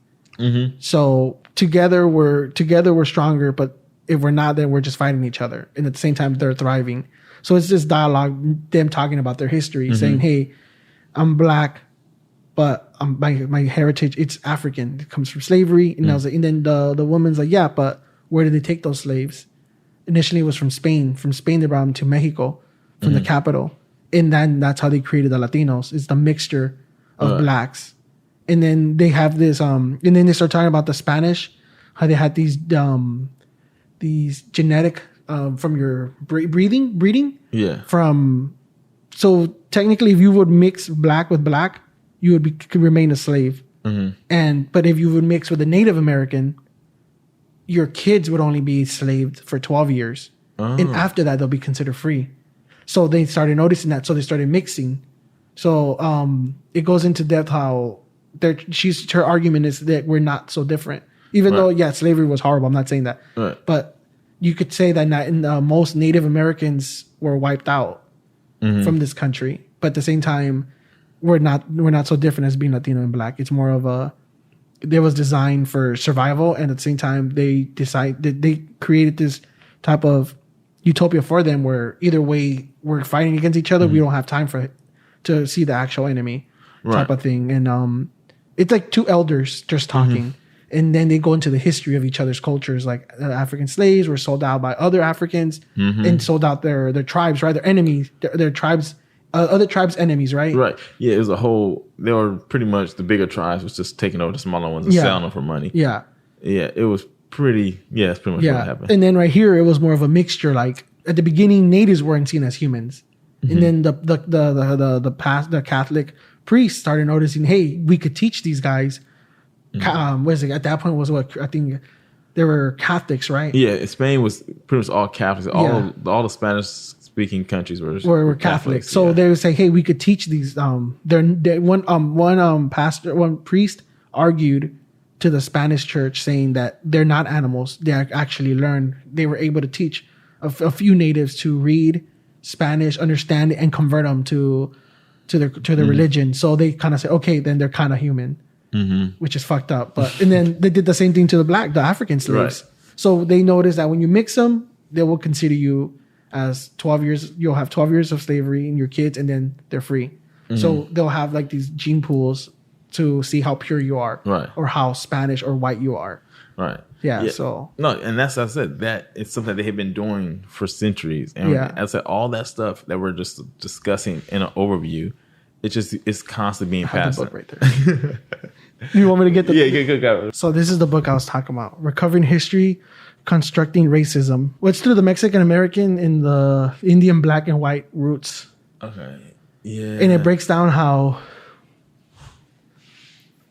So together we're stronger, but if we're not, then we're just fighting each other. And at the same time, they're thriving. So it's this dialogue, them talking about their history, saying, hey, I'm black, but my heritage, it's African. It comes from slavery. And I was like, and then the woman's like, yeah, but where did they take those slaves? Initially, it was from Spain. From Spain, they brought them to Mexico, from the capital. And then that's how they created the Latinos. It's the mixture of blacks. And then they have this, and then they start talking about the Spanish, how they had these genetic, from your breeding. Yeah. So technically, if you would mix black with black, you could remain a slave. But if you would mix with a Native American, your kids would only be enslaved for 12 years. And after that, they'll be considered free. So they started noticing that. So they started mixing. So it goes into depth how her argument is that we're not so different. Even though, slavery was horrible. I'm not saying that. But you could say that most Native Americans were wiped out from this country. But at the same time, we're not so different as being Latino and black. It's more of it was designed for survival, and at the same time, they created this type of utopia for them where either way we're fighting against each other. We don't have time to see the actual enemy type of thing. And it's like two elders just talking. And then they go into the history of each other's cultures. Like African slaves were sold out by other Africans and sold out their tribes, right? Their enemies, their tribes, other tribes' enemies, right? Right. Yeah, it was they were pretty much, the bigger tribes was just taking over the smaller ones and selling them for money. Yeah. Yeah, it was it's pretty much what happened. And then right here, it was more of a mixture. Like at the beginning, natives weren't seen as humans. And then the Catholic priests started noticing, hey, we could teach these guys. At that point was what I think they were Catholics, right? Yeah, Spain was pretty much all Catholics. All the Spanish speaking countries were Catholics. So they would say, hey, we could teach these. One priest argued to the Spanish church saying that they're not animals. They actually learned. They were able to teach a few natives to read Spanish, understand it, and convert them to their religion. So they kind of say, okay, then they're kind of human. Which is fucked up. And then they did the same thing to the African slaves. Right. So they noticed that when you mix them, they will consider you as 12 years. You'll have 12 years of slavery in your kids, and then they're free. So they'll have like these gene pools to see how pure you are, right, or how Spanish or white you are, right. Yeah. So no, and that's I said that it's something they have been doing for centuries, and I said all that stuff that we're just discussing in an overview, it's constantly being passed. The book right there. You want me to get the go. So this is the book I was talking about: Recovering History, Constructing Racism. What's through the Mexican American and the Indian Black and White roots. Okay. Yeah. And it breaks down how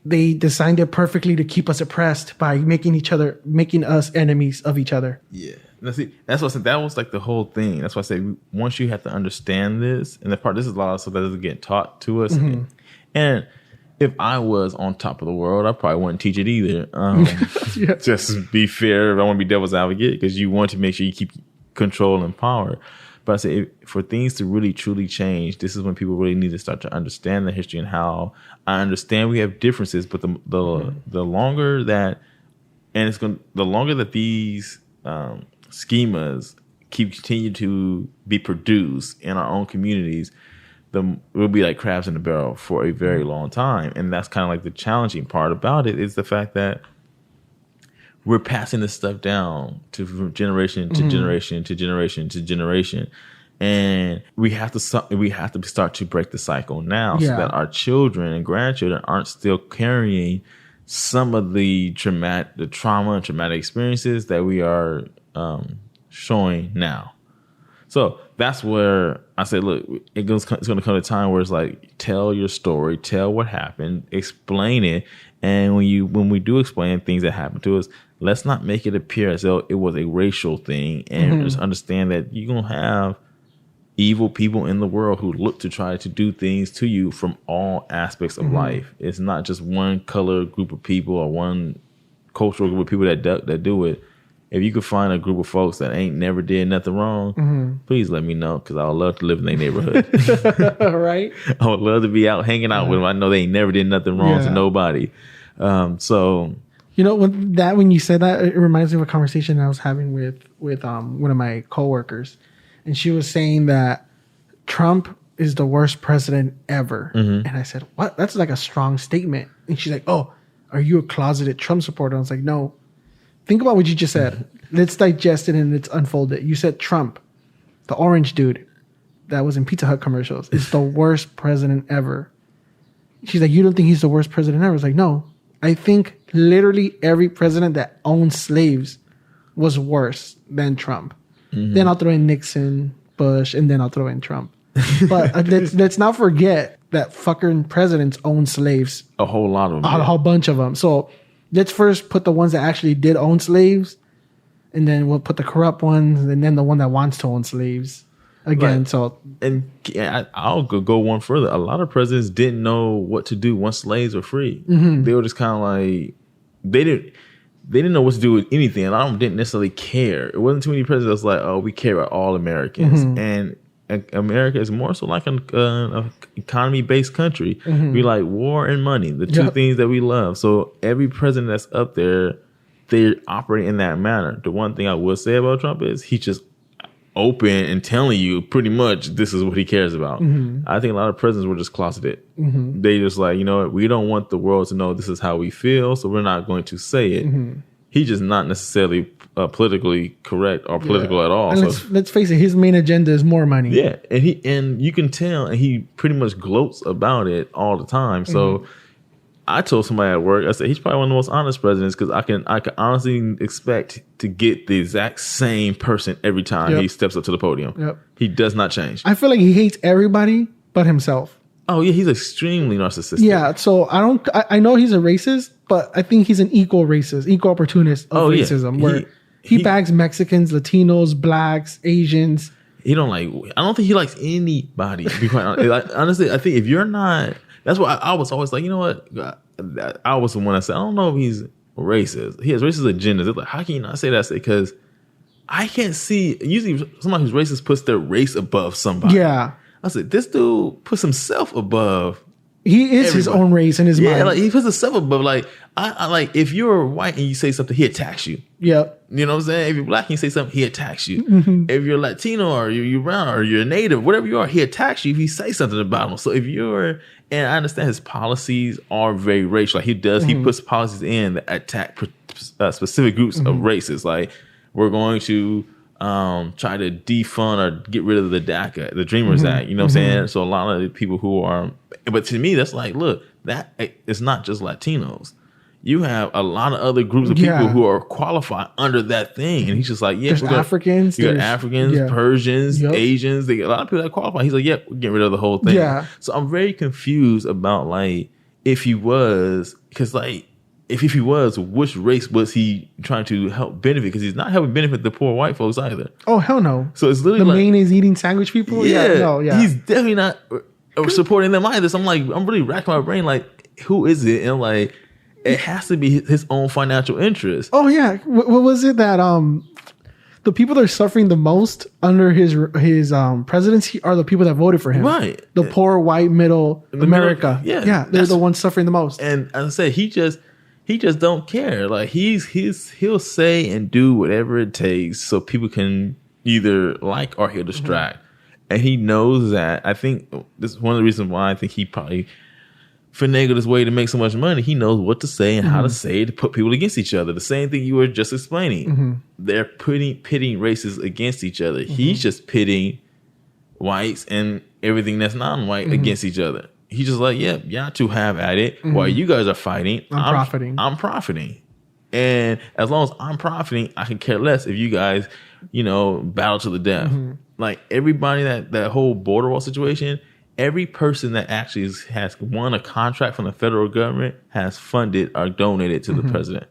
they designed it perfectly to keep us oppressed by making us enemies of each other. Yeah. That's what I said. That was like the whole thing. That's why I say once you have to understand this, and this is a lot of stuff that doesn't get taught to us. Mm-hmm. And if I was on top of the world, I probably wouldn't teach it either. Just to be fair, I want to be devil's advocate because you want to make sure you keep control and power. But I say for things to really truly change, this is when people really need to start to understand the history and how I understand we have differences, but the longer that the longer that these schemas continue to be produced in our own communities, we'll be like crabs in a barrel for a very long time. And that's kind of like the challenging part about it is the fact that we're passing this stuff down from generation to generation to generation to generation. And we have to start to break the cycle now so that our children and grandchildren aren't still carrying some of the trauma and traumatic experiences that we are showing now. So that's where I say, look, it's going to come a time where it's like, tell your story, tell what happened, explain it. And when we do explain things that happen to us, let's not make it appear as though it was a racial thing. And just understand that you're going to have evil people in the world who look to try to do things to you from all aspects of life. It's not just one color group of people or one cultural group of people that do it. If you could find a group of folks that ain't never did nothing wrong, please let me know because I would love to live in their neighborhood. Right? I would love to be out hanging out with them. I know they ain't never did nothing wrong to nobody. So when you said that, it reminds me of a conversation I was having with one of my coworkers, and she was saying that Trump is the worst president ever. And I said, "What? That's like a strong statement." And she's like, "Oh, are you a closeted Trump supporter?" I was like, "No." Think about what you just said. Let's digest it and let's unfold it. You said Trump, the orange dude that was in Pizza Hut commercials, is the worst president ever. She's like, you don't think he's the worst president ever? I was like, no. I think literally every president that owned slaves was worse than Trump. Then I'll throw in Nixon, Bush, and then I'll throw in Trump. But let's not forget that fucking presidents owned slaves. A whole lot of them. A whole bunch of them. So let's first put the ones that actually did own slaves, and then we'll put the corrupt ones, and then the one that wants to own slaves again. Right. So, and I'll go one further. A lot of presidents didn't know what to do once slaves were free. They were just kind of like they didn't know what to do with anything, and I didn't necessarily care. It wasn't too many presidents that was like, oh, we care about all Americans, and America is more so like an economy-based country. We like war and money, the two things that we love. So every president that's up there, they operate in that manner. The one thing I will say about Trump is he's just open and telling you pretty much this is what he cares about. I think a lot of presidents were just closeted. They just like, you know what, we don't want the world to know this is how we feel, so we're not going to say it. He's just not necessarily politically correct or political at all. And so let's face it, his main agenda is more money. Yeah, and you can tell, and he pretty much gloats about it all the time. So I told somebody at work, I said he's probably one of the most honest presidents because I can honestly expect to get the exact same person every time he steps up to the podium. He does not change. I feel like he hates everybody but himself. Oh yeah, he's extremely narcissistic. Yeah, so I know he's a racist, but I think he's an equal racist, equal opportunist of racism, where he bags Mexicans, Latinos, blacks, Asians. I don't think he likes anybody, to be quite honest. Honestly, I think if you're not, that's why I was always like, you know what? I was the one that said, I don't know if he's racist. He has racist agendas. It's like, how can you not say that? Because I can't see, usually somebody who's racist puts their race above somebody. Yeah. I said, this dude puts himself above He is his own race in his mind. Like he puts himself above. Like I like if you're white and you say something, he attacks you. Yeah. You know what I'm saying? If you're black and you say something, he attacks you. Mm-hmm. If you're Latino or you're brown or you're native, whatever you are, he attacks you if you say something about him. So if you're, and I understand his policies are very racial. Like he puts policies in that attack specific groups of races. Like we're going to try to defund or get rid of the DACA, the Dreamers Act. You know what I'm saying? So a lot of the people who are, but to me, that's like, look, that it's not just Latinos. You have a lot of other groups of people who are qualified under that thing. And he's just like, there's Africans. You got Africans, Persians, Asians. They got a lot of people that qualify. He's like, we're getting rid of the whole thing. Yeah. So I'm very confused about like, if he was, because like, if he was, which race was he trying to help benefit? Because he's not helping benefit the poor white folks either. Oh, hell no. So it's literally the main is eating sandwich people? Yeah. He's definitely not supporting them either. So I'm really racking my brain like, who is it? And like, it has to be his own financial interest. Oh yeah, what was it that the people that are suffering the most under his presidency are the people that voted for him, right? The poor white middle America. They're the ones suffering the most. And as I said, he just don't care. Like he'll say and do whatever it takes so people can either like or he'll distract. And he knows that. I think this is one of the reasons why I think he probably finagled his way to make so much money. He knows what to say and how to say it to put people against each other. The same thing you were just explaining. They're pitting races against each other. He's just pitting whites and everything that's non-white against each other. He's just like, y'all two have at it. While you guys are fighting, I'm profiting. And as long as I'm profiting, I can care less if you guys, battle to the death. Like everybody that whole border wall situation, every person that actually has won a contract from the federal government has funded or donated to the president.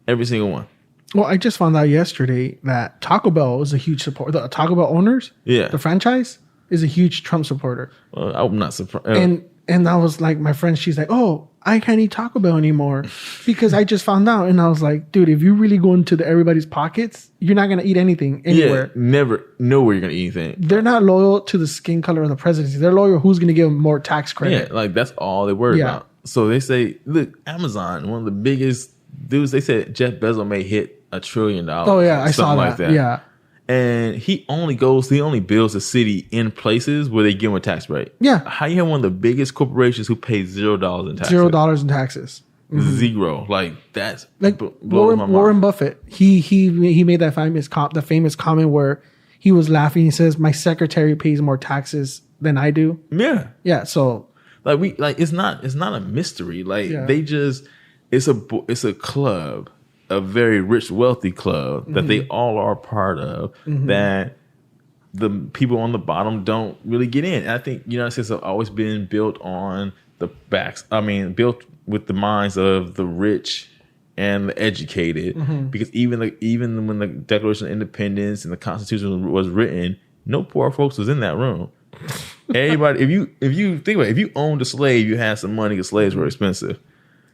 Every single one. Well, I just found out yesterday that Taco Bell is a huge supporter. The Taco Bell owners, the franchise, is a huge Trump supporter. Well, I'm not surprised. And I was like, my friend, she's like, oh, I can't eat Taco Bell anymore because I just found out. And I was like, dude, if you really go into everybody's pockets, you're not going to eat anything anywhere. Never, nowhere you're going to eat anything. They're not loyal to the skin color of the presidency. They're loyal who's going to give them more tax credit. Yeah, like that's all they worry about. So they say, look, Amazon, one of the biggest dudes, they said Jeff Bezos may hit $1 trillion. Oh, yeah, I saw that. Like that. Yeah. And he only builds the city in places where they give him a tax break. Yeah. How you have one of the biggest corporations who pays $0 in taxes? $0 in taxes. Zero. Like that's like Warren Buffett. He made that famous comment where he was laughing. He says, "My secretary pays more taxes than I do." Yeah. Yeah. So it's not a mystery. Like they just it's a club. A very rich, wealthy club that they all are a part of that the people on the bottom don't really get in. And I think the United States have always been built on the backs. I mean, built with the minds of the rich and the educated. Because even when the Declaration of Independence and the Constitution was written, no poor folks was in that room. Everybody, if you think about it, if you owned a slave, you had some money because slaves were expensive.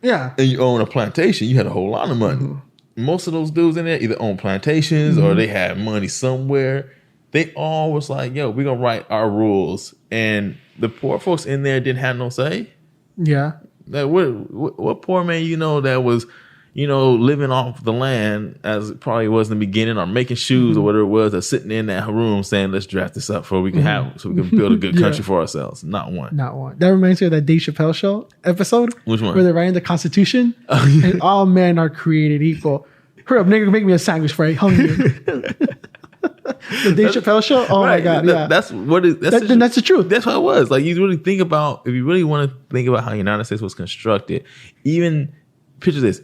Yeah. And you own a plantation, you had a whole lot of money. Most of those dudes in there either own plantations or they had money somewhere. They all was like, yo, we're going to write our rules. And the poor folks in there didn't have no say. Yeah. Like what poor man that was, living off the land as it probably was in the beginning or making shoes or whatever it was, that's sitting in that room saying, let's draft this up so we can build a good country for ourselves. Not one. That reminds me of that Dave Chappelle show episode. Which one? Where they're writing the Constitution and all men are created equal. Hurry up, nigga, make me a sandwich, Frey. Hungry. The Dave Chappelle show? Oh my God. That's the truth. That's what it was. Like you really think about, if you really want to think about how the United States was constructed, even picture this.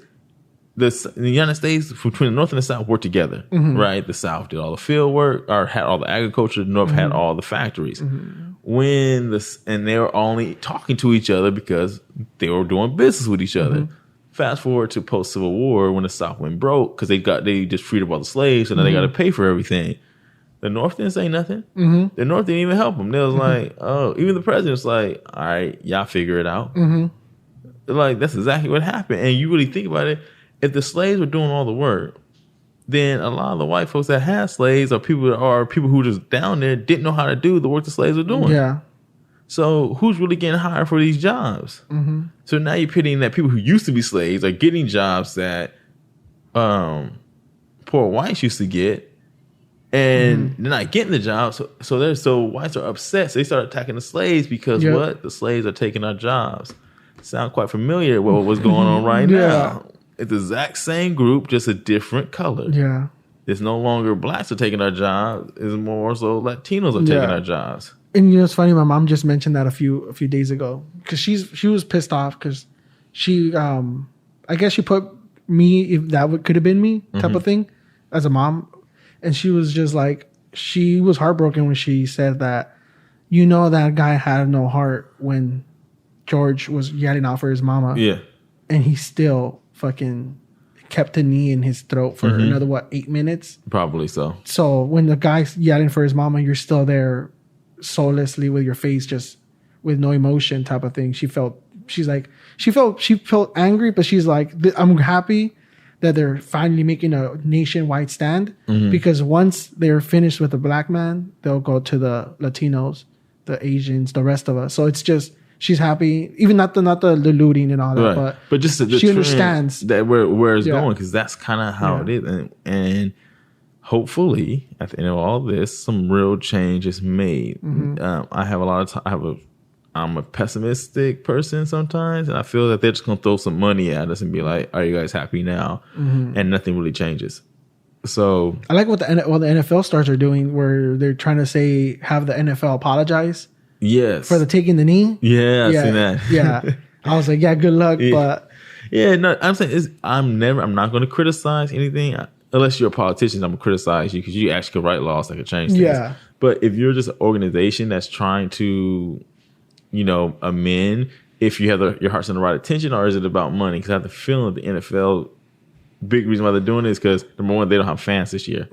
The United States between the North and the South worked together, right? The South did all the field work or had all the agriculture. The North had all the factories. And they were only talking to each other because they were doing business with each other. Fast forward to post Civil War when the South went broke because they just freed up all the slaves and then they got to pay for everything. The North didn't say nothing. The North didn't even help them. They was like, oh, even the president's like, all right, y'all figure it out. Like that's exactly what happened. And you really think about it. If the slaves were doing all the work, then a lot of the white folks that had slaves or people who were just down there didn't know how to do the work the slaves were doing. Yeah. So who's really getting hired for these jobs? Mm-hmm. So now you're pitting that people who used to be slaves are getting jobs that poor whites used to get, and they're not getting the job. So whites are upset. So they start attacking the slaves because what? The slaves are taking our jobs. Sound quite familiar with what was going on right now. It's the exact same group, just a different color. Yeah. It's no longer blacks are taking our jobs. It's more so Latinos are taking our jobs. And you know, it's funny. My mom just mentioned that a few days ago because she was pissed off because she, I guess she put me, if that could have been me type of thing as a mom. And she was just like, she was heartbroken when she said that, you know, that guy had no heart when George was yelling out for his mama. Yeah. And he still fucking kept a knee in his throat for another, 8 minutes? Probably so. So when the guy's yelling for his mama, you're still there soullessly with your face just with no emotion type of thing. She felt angry, but she's like, I'm happy that they're finally making a nationwide stand because once they're finished with the black man, they'll go to the Latinos, the Asians, the rest of us. So it's just, she's happy, even not the looting and all that, but just the she understands that where it's going, because that's kind of how it is, and hopefully at the end of all this, some real change is made. I have a lot of I'm a pessimistic person sometimes, and I feel that they're just gonna throw some money at us and be like, "Are you guys happy now?" And nothing really changes. So I like what the NFL stars are doing, where they're trying to have the NFL apologize. Yes. For the taking the knee. Yeah, I've seen that. Yeah. I was like, yeah, good luck. But no, I'm saying I'm not going to criticize anything unless you're a politician. I'm going to criticize you because you actually could write laws that could change things. Yeah. But if you're just an organization that's trying to, amend, if you have your heart's in the right attention, or is it about money? Because I have the feeling that the NFL, big reason why they're doing this is because number one, they don't have fans this year.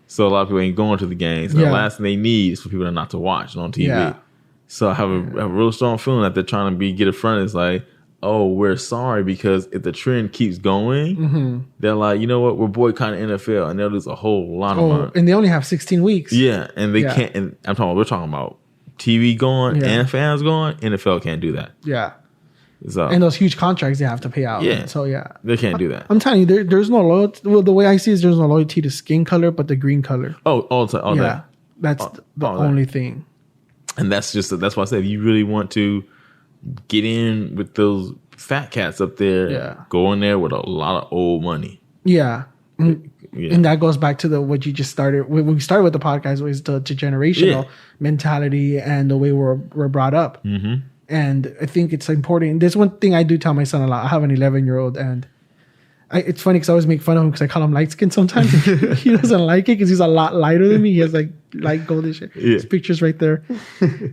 So a lot of people ain't going to the games. And the last thing they need is for people not to watch on TV. Yeah. So I have a real strong feeling that they're trying to get in front. It's like, oh, we're sorry, because if the trend keeps going, they're like, you know what, we're boycotting NFL, and they'll lose a whole lot of money. And they only have 16 weeks. Yeah, and they can't. And we're talking about TV going and fans going. NFL can't do that. Yeah. So, and those huge contracts they have to pay out. Yeah. So they can't do that. I'm telling you, there's no loyalty. Well, the way I see it is there's no loyalty to skin color, but the green color. Oh, all that. That's the only thing. And that's why I said, if you really want to get in with those fat cats up there, go in there with a lot of old money. Yeah. And that goes back to what you just started. When we started with the podcast, was the generational mentality and the way we're brought up. And I think it's important. There's one thing I do tell my son a lot. I have an 11-year-old, and it's funny because I always make fun of him because I call him light skin sometimes. He doesn't like it because he's a lot lighter than me. He has like light goldish. His picture's right there.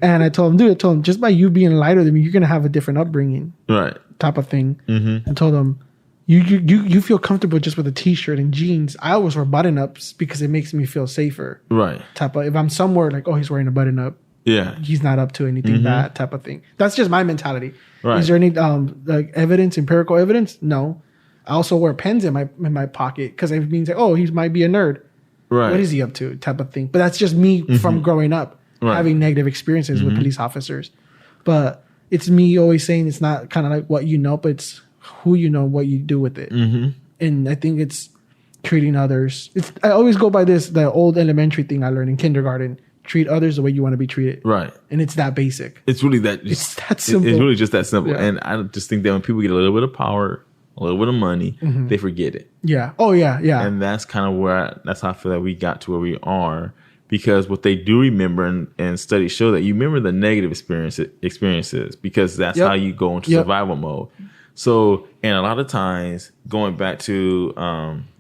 And I told him, just by you being lighter than me, you're going to have a different upbringing. Right. Type of thing. I told him, you feel comfortable just with a t-shirt and jeans. I always wear button-ups because it makes me feel safer. Right. If I'm somewhere like, oh, he's wearing a button-up. Yeah. He's not up to anything bad, type of thing. That's just my mentality. Right. Is there any empirical evidence? No. I also wear pens in my pocket because it means like, oh, he might be a nerd. Right. What is he up to? Type of thing. But that's just me from growing up, having negative experiences with police officers. But it's me always saying it's not kind of like what you know, but it's who you know, what you do with it. And I think it's treating others. I always go by the old elementary thing I learned in kindergarten. Treat others the way you want to be treated. Right. And it's that basic. It's really that. It's that simple. It's really just that simple. Yeah. And I just think that when people get a little bit of power, a little bit of money, they forget it. Yeah. Oh, yeah. Yeah. And that's kind of that's how I feel that we got to where we are, because what they do remember, and studies show that you remember the negative experiences because that's how you go into survival mode. So, and a lot of times, going back to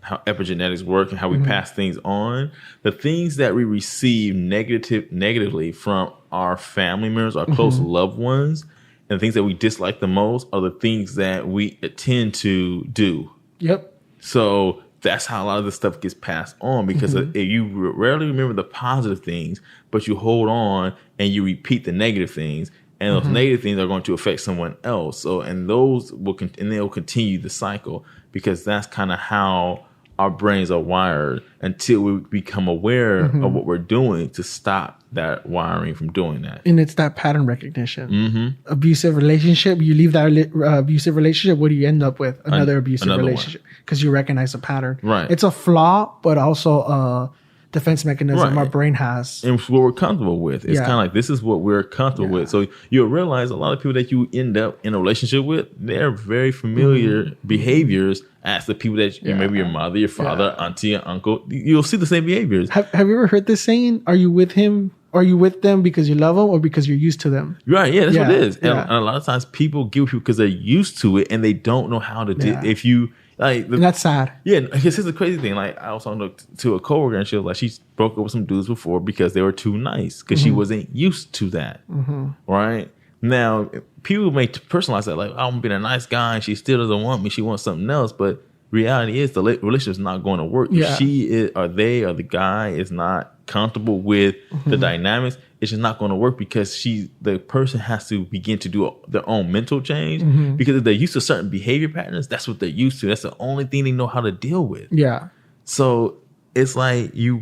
how epigenetics work and how we pass things on, the things that we receive negatively from our family members, our close loved ones, and the things that we dislike the most are the things that we tend to do. Yep. So that's how a lot of this stuff gets passed on, because you rarely remember the positive things, but you hold on and you repeat the negative things. And those negative things are going to affect someone else. So, and those they'll continue the cycle, because that's kind of how our brains are wired until we become aware of what we're doing to stop that wiring from doing that. And it's that pattern recognition. Abusive relationship, you leave that abusive relationship, what do you end up with? Another abusive relationship. Because you recognize a pattern. Right. It's a flaw, but also a defense mechanism our brain has. And what we're comfortable with. It's kind of like, this is what we're comfortable with. So you'll realize a lot of people that you end up in a relationship with, they're very familiar behaviors as the people that maybe your mother, your father, auntie, your uncle. You'll see the same behaviors. Have you ever heard this saying? Are you with him? Are you with them because you love them or because you're used to them? Right. Yeah, that's what it is. And a lot of times people give you because they're used to it and they don't know how to do. If you and that's sad. Yeah, because here's the crazy thing. Like, I was talking to a coworker and she was like, she broke up with some dudes before because they were too nice because she wasn't used to that. Right now, people may personalize that like, I'm being a nice guy and she still doesn't want me. She wants something else. But reality is the relationship's not going to work. If she is, or they, or the guy is not comfortable with the dynamics, it's just not going to work because the person has to begin to do their own mental change because if they're used to certain behavior patterns, that's what they're used to. That's the only thing they know how to deal with. Yeah. So it's like you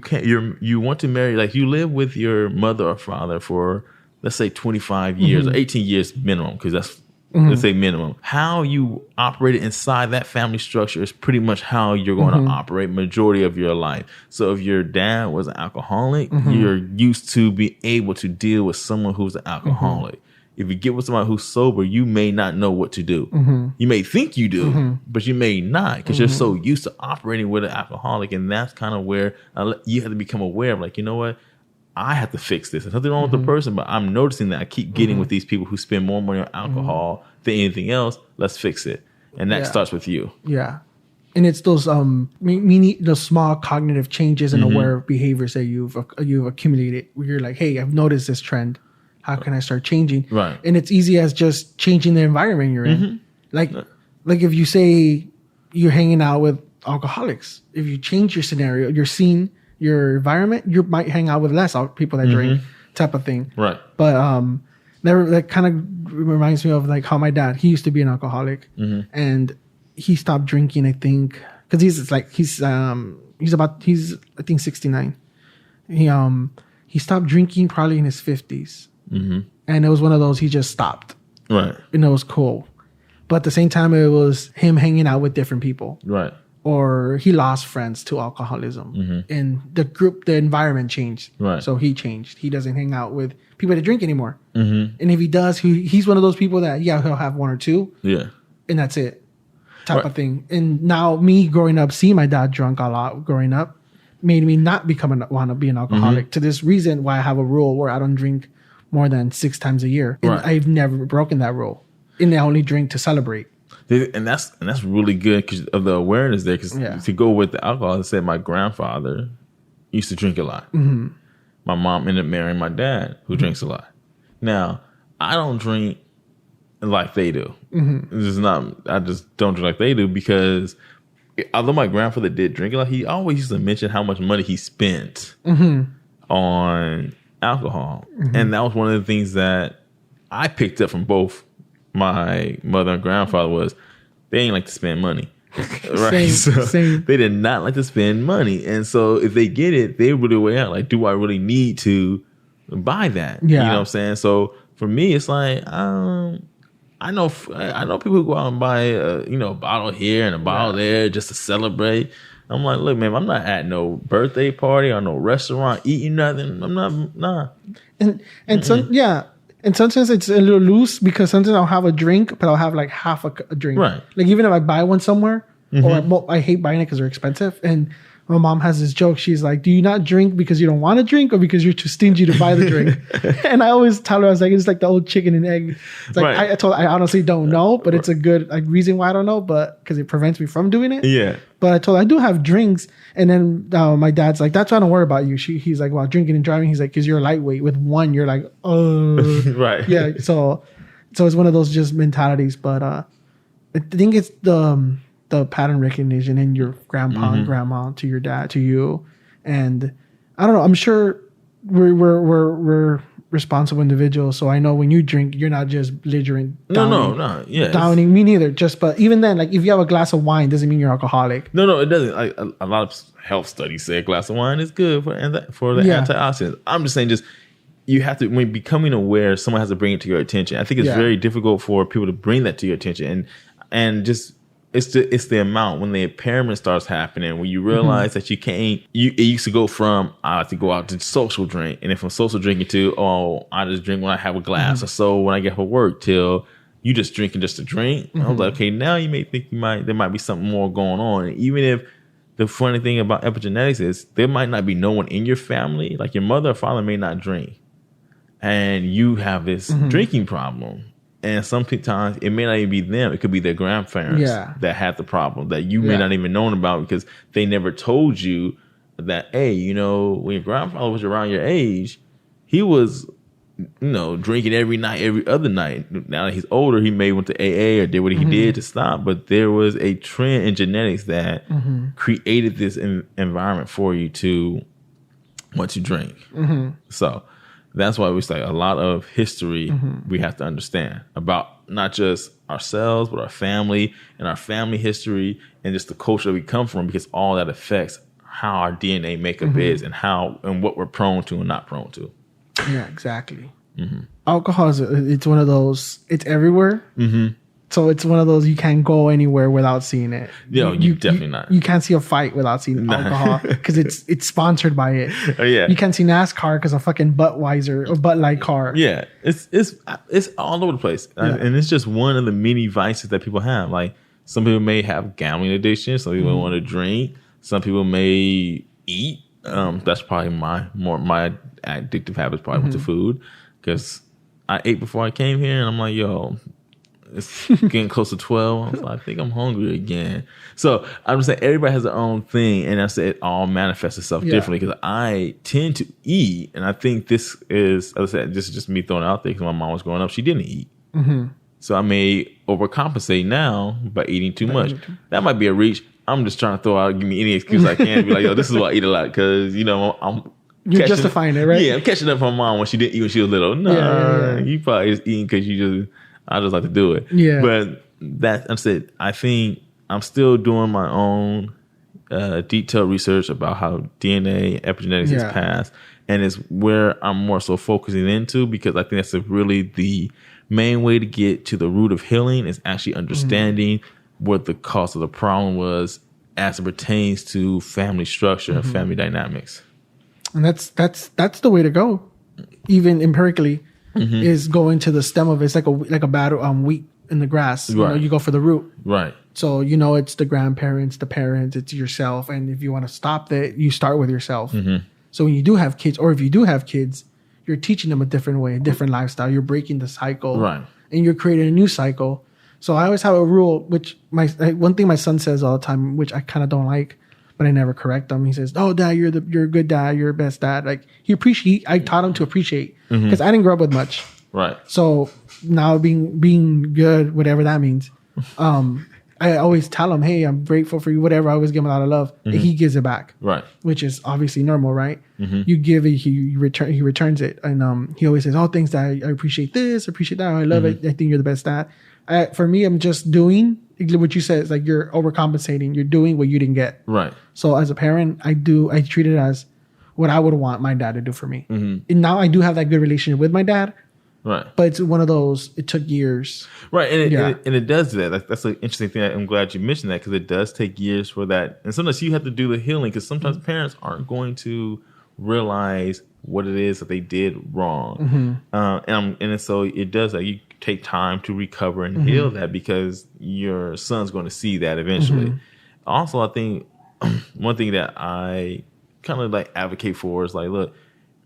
want to marry, like you live with your mother or father for, let's say 25 years or 18 years minimum, because that's let's say minimum. How you operate inside that family structure is pretty much how you're going to operate majority of your life. So if your dad was an alcoholic, you're used to be able to deal with someone who's an alcoholic. If you get with somebody who's sober, you may not know what to do. You may think you do, but you may not because you're so used to operating with an alcoholic. And that's kind of where you have to become aware of, like, you know what? I have to fix this. There's nothing wrong with the person, but I'm noticing that I keep getting with these people who spend more money on alcohol than anything else. Let's fix it. And that starts with you. Yeah. And it's those those small cognitive changes and aware behaviors that you've accumulated where you're like, hey, I've noticed this trend. How can I start changing? Right. And it's easy as just changing the environment you're in. Like if you say you're hanging out with alcoholics, if you change your scenario, your scene, your environment, you might hang out with less people that drink, type of thing. Right. But that kind of reminds me of like how my dad, he used to be an alcoholic, and he stopped drinking, I think, because he's I think 69. He stopped drinking probably in his 50s, and it was one of those he just stopped. Right. And it was cool, but at the same time it was him hanging out with different people. Right. Or he lost friends to alcoholism, and the environment changed. Right. So he changed. He doesn't hang out with people that drink anymore. And if he does, he's one of those people that he'll have one or two. Yeah. And that's it, type of thing. And now me growing up, seeing my dad drunk a lot growing up, made me not want to be an alcoholic. To this reason, why I have a rule where I don't drink more than 6 times a year. And I've never broken that rule. And I only drink to celebrate. And that's really good because of the awareness there. Because to go with the alcohol, I said my grandfather used to drink a lot. My mom ended up marrying my dad, who drinks a lot. Now, I don't drink like they do. I just don't drink like they do because although my grandfather did drink a lot, he always used to mention how much money he spent on alcohol. And that was one of the things that I picked up from both my mother and grandfather was they ain't like to spend money. Right. Same. They did not like to spend money. And so if they get it, they really weigh out like, do I really need to buy that? Yeah. You know what I'm saying? So for me, it's like, I know people who go out and buy a bottle here and a bottle there just to celebrate. I'm like, look, man, I'm not at no birthday party or no restaurant eating nothing. I'm not, nah. And so, and sometimes it's a little loose because sometimes I'll have a drink, but I'll have like half a drink. Right. Like even if I buy one somewhere, or I hate buying it because they're expensive. And my mom has this joke. She's like, do you not drink because you don't want to drink or because you're too stingy to buy the drink? And I always tell her, I was like, it's like the old chicken and egg. It's like, I told her, I honestly don't know, but it's a good reason why I don't know, but because it prevents me from doing it. Yeah. But I told her I do have drinks. And then my dad's like, that's why I don't worry about you. He's like, well, drinking and driving. He's like, because you're lightweight. With one, you're like, oh. Right. Yeah. So it's one of those just mentalities. But I think it's the pattern recognition in your grandpa and grandma to your dad, to you. And I don't know, I'm sure we're responsible individual. So I know when you drink, you're not just belligerent. No. Yeah. Downing me neither. But even then, like if you have a glass of wine, doesn't mean you're alcoholic. No, it doesn't. Like a lot of health studies say a glass of wine is good for the antioxidants. I'm just saying, you have to, when becoming aware, someone has to bring it to your attention. I think it's very difficult for people to bring that to your attention, and just it's the amount when the impairment starts happening, when you realize that you can't. It used to go from I like to go out to social drink, and then from social drinking to I just drink when I have a glass or so when I get home work, till you just drinking just to drink. I was like, okay, now you may think there might be something more going on, and even if. The funny thing about epigenetics is there might not be no one in your family, like your mother or father may not drink, and you have this drinking problem. And sometimes it may not even be them. It could be their grandparents that had the problem that you may not even known about because they never told you that, hey, when your grandfather was around your age, he was, drinking every night, every other night. Now that he's older, he may went to AA or did what he did to stop. But there was a trend in genetics that created this environment for you to want to drink. So that's why we say a lot of history we have to understand about not just ourselves, but our family and our family history and just the culture that we come from, because all that affects how our DNA makeup is and what we're prone to and not prone to. Yeah, exactly. Alcohol it's one of those, it's everywhere. So it's one of those you can't go anywhere without seeing it. You definitely not. You can't see a fight without seeing alcohol because it's sponsored by it. Oh yeah. You can't see NASCAR because of fucking Budweiser or Bud Light car. Yeah, it's all over the place, and it's just one of the many vices that people have. Like some people may have gambling addiction, some people want to drink, some people may eat. That's probably my addictive habits. Probably with the food, because I ate before I came here, and I'm like, yo. It's getting close to 12. I was like, I think I'm hungry again. So I'm just saying everybody has their own thing, and I said it all manifests itself differently because I tend to eat, and I think this is, as I said, this is just me throwing it out there because my mom was growing up, she didn't eat. So I may overcompensate now by eating too much. That might be a reach. I'm just trying to throw out, give me any excuse I can. Be like, yo, this is why I eat a lot because, You're justifying it, right? Yeah, I'm catching up from my mom when she didn't eat when she was little. No, you probably just eating because I just like to do it. Yeah. But I think I'm still doing my own detailed research about how DNA epigenetics is passed. And it's where I'm more so focusing into, because I think that's really the main way to get to the root of healing is actually understanding what the cause of the problem was as it pertains to family structure and family dynamics. And that's the way to go, even empirically. Is going to the stem of it. It's like a bad wheat in the grass. You go for the root. Right. So it's the grandparents, the parents, it's yourself, and if you want to stop that, you start with yourself. So when you do have kids, or if you do have kids, you're teaching them a different way, a different lifestyle. You're breaking the cycle, right? And you're creating a new cycle. So I always have a rule, which one thing my son says all the time, which I kind of don't like, but I never correct him. He says, "Oh, Dad, you're a good dad. You're a best dad." Like I taught him to appreciate because I didn't grow up with much. Right. So now being good, whatever that means, I always tell him, "Hey, I'm grateful for you." Whatever. I always give him a lot of love. And he gives it back. Right. Which is obviously normal, right? You give it, he returns it, and he always says, "Oh, thanks, Dad. I appreciate this. Appreciate that. I love it. I think you're the best dad." For me, I'm just doing what you said. It's like you're overcompensating. You're doing what you didn't get. Right. So as a parent, I treat it as what I would want my dad to do for me. And now I do have that good relationship with my dad. Right. But it's one of those, it took years. Right. And it does that. That's an interesting thing. I'm glad you mentioned that, because it does take years for that. And sometimes you have to do the healing, because sometimes parents aren't going to realize what it is that they did wrong. And so it does that. You take time to recover and heal that, because your son's going to see that eventually. Also, I think one thing that I kind of advocate for is look,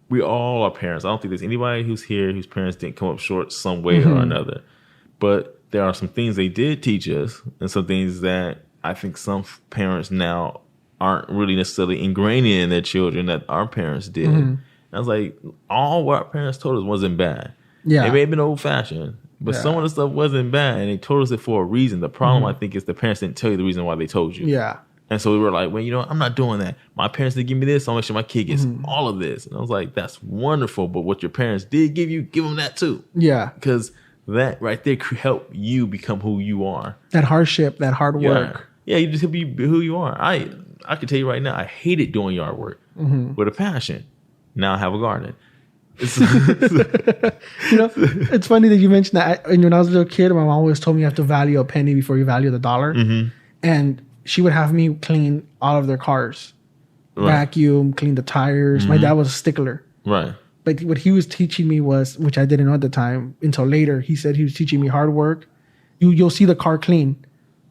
we all are parents. I don't think there's anybody who's here whose parents didn't come up short some way or another. But there are some things they did teach us, and some things that I think some parents now aren't really necessarily ingraining in their children that our parents did. And I was like, all what our parents told us wasn't bad. Yeah. It may have been old fashioned, but some of the stuff wasn't bad, and they told us it for a reason. The problem, I think, is the parents didn't tell you the reason why they told you. Yeah. And so we were like, well, you know, I'm not doing that. My parents did give me this. I'll make sure my kid gets all of this. And I was like, that's wonderful. But what your parents did give you, give them that too. Yeah. Because that right there could help you become who you are. That hardship, that hard work. Yeah, you just be who you are. I can tell you right now, I hated doing yard work with a passion. Now I have a garden. You know, it's funny that you mentioned that. When I was a little kid, my mom always told me you have to value a penny before you value the dollar. And she would have me clean all of their cars, vacuum, clean the tires. My dad was a stickler. Right. But what he was teaching me was, which I didn't know at the time until later, he said he was teaching me hard work. You'll see the car clean.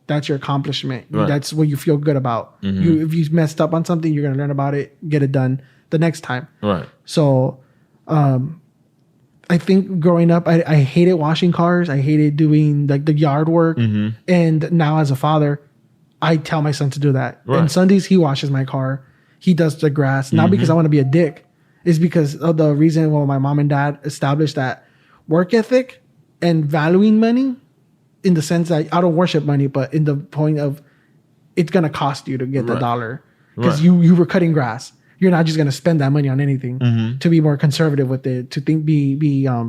That's your accomplishment. Right. That's what you feel good about. If you messed up on something, you're going to learn about it, get it done the next time. Right. So I think growing up, I hated washing cars. I hated doing like the yard work. And now as a father, I tell my son to do that. Right. And Sundays, he washes my car. He does the grass. Not because I want to be a dick. It's because of the reason why my mom and dad established that work ethic and valuing money, in the sense that I don't worship money, but in the point of it's going to cost you to get the dollar. Because you were cutting grass. You're not just going to spend that money on anything. To be more conservative with it, to think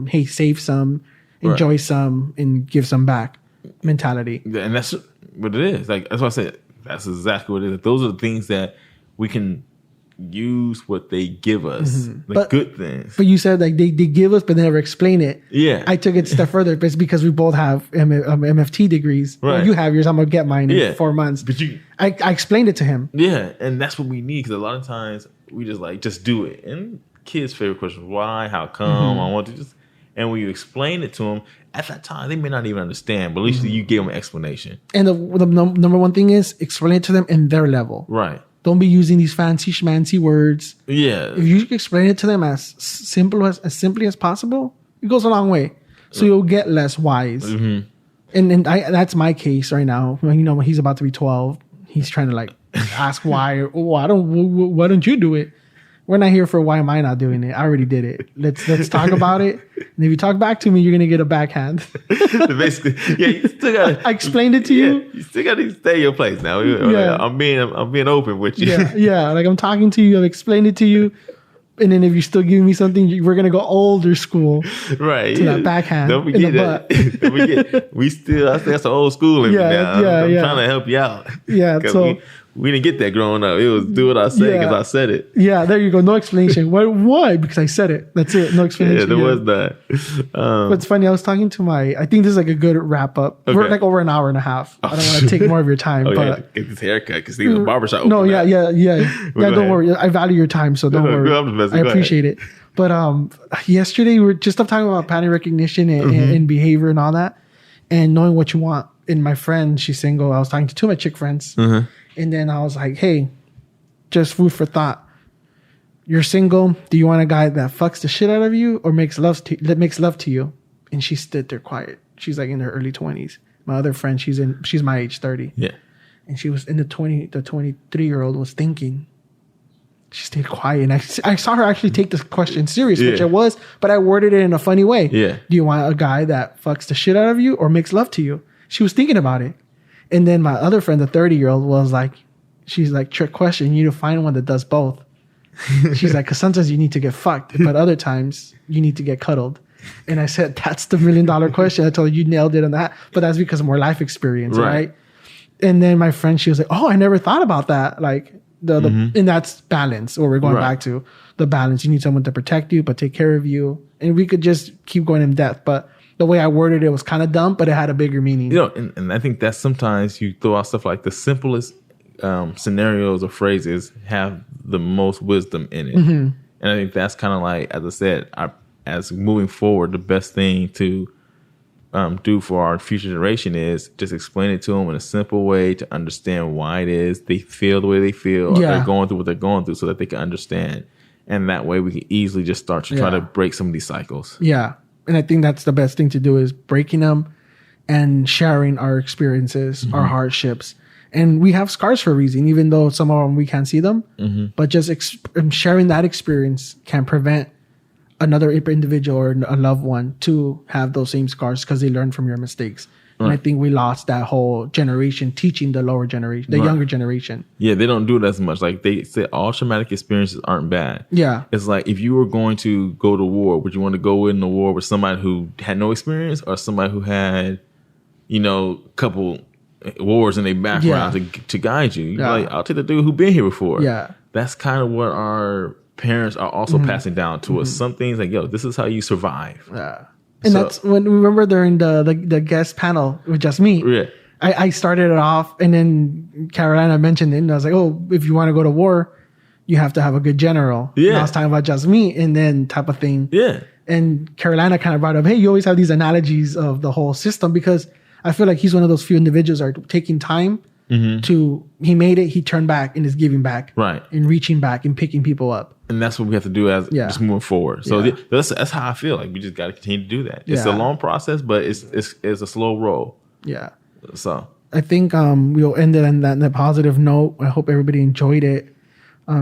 hey, save some, enjoy some, and give some back mentality. And that's what it is. Like, that's what I said. That's exactly what it is. Those are the things that we can use what they give us, good things. But you said like they give us, but they never explain it. Yeah. I took it a step further, but it's because we both have MFT degrees. Right. Well, you have yours. I'm gonna get mine in 4 months. But I explained it to him. Yeah, and that's what we need, because a lot of times we just do it. And kids' favorite question is why, how come, I want to just. And when you explain it to them, at that time, they may not even understand, but at least you gave them an explanation. And the number one thing is explain it to them in their level. Right. Don't be using these fancy schmancy words. Yeah. If you explain it to them as simply as possible, it goes a long way. So you'll get less wise. And that's my case right now. You know, he's about to be 12. He's trying to like ask why. Why don't you do it? We're not here for why am I not doing it. I already did it. Let's talk about it. And if you talk back to me, you're gonna get a backhand. Basically, yeah. You still gotta. I explained it to you. You still gotta stay in your place now. Yeah. I'm being open with you. Yeah. Like I'm talking to you. I've explained it to you. And then if you're still giving me something, we're gonna go older school. Right. To that backhand. Don't forget that. Don't forget. I still got some old school in me now. I'm trying to help you out. Yeah. So. We didn't get that growing up. It was do what I say because I said it. Yeah, there you go. No explanation. Why? Because I said it. That's it. No explanation. Yeah, there was that. But it's funny. I was talking to I think this is like a good wrap up. Okay. We're like over an hour and a half. I don't want to take more of your time. But get this haircut because the barbershop. No, yeah. Don't worry. I value your time, so don't worry. I appreciate it. But yesterday we were just talking about pattern recognition and behavior and all that, and knowing what you want. And my friend, she's single. I was talking to two of my chick friends. And then I was like, hey, just food for thought. You're single. Do you want a guy that fucks the shit out of you or makes love to you? And she stood there quiet. She's like in her early 20s. My other friend, she's my age, 30. Yeah. And she was in the 23-year-old was thinking. She stayed quiet. And I saw her actually take this question serious, which it was, but I worded it in a funny way. Yeah. Do you want a guy that fucks the shit out of you or makes love to you? She was thinking about it. And then my other friend, the 30-year-old, was like, she's like, trick question. You need to find one that does both. She's like, because sometimes you need to get fucked, but other times you need to get cuddled. And I said, that's the $1 million question. I told her, you nailed it on that. But that's because of more life experience, right? And then my friend, she was like, oh, I never thought about that. Like, and that's balance, what we're going back to. The balance. You need someone to protect you, but take care of you. And we could just keep going in depth. But the way I worded it was kind of dumb, but it had a bigger meaning. You know, and I think that sometimes you throw out stuff like the simplest scenarios or phrases have the most wisdom in it. And I think that's kind of like, as I said, as moving forward, the best thing to do for our future generation is just explain it to them in a simple way to understand why it is they feel the way they feel. They're going through what they're going through so that they can understand. And that way we can easily just start to try to break some of these cycles. Yeah. And I think that's the best thing to do is breaking them and sharing our experiences, our hardships. And we have scars for a reason, even though some of them we can't see them. But just sharing that experience can prevent another individual or a loved one to have those same scars because they learn from your mistakes. And I think we lost that whole generation teaching the lower generation, the younger generation. Yeah, they don't do it as much. Like they say, all traumatic experiences aren't bad. Yeah. It's like if you were going to go to war, would you want to go in the war with somebody who had no experience or somebody who had, a couple wars in their background to guide you? You're like, I'll take the dude who been here before. Yeah. That's kind of what our parents are also passing down to us. Some things like, this is how you survive. Yeah. And that's when, remember during the guest panel with just me, I started it off and then Carolina mentioned it and I was like, if you want to go to war, you have to have a good general. Yeah. And I was talking about just me and then type of thing. Yeah. And Carolina kind of brought up, hey, you always have these analogies of the whole system because I feel like he's one of those few individuals that are taking time he made it, he turned back and is giving back. Right. And reaching back and picking people up. And that's what we have to do as just moving forward. So that's how I feel like we just got to continue to do that. It's a long process, but it's a slow roll. Yeah. So I think we'll end it on that positive note. I hope everybody enjoyed it.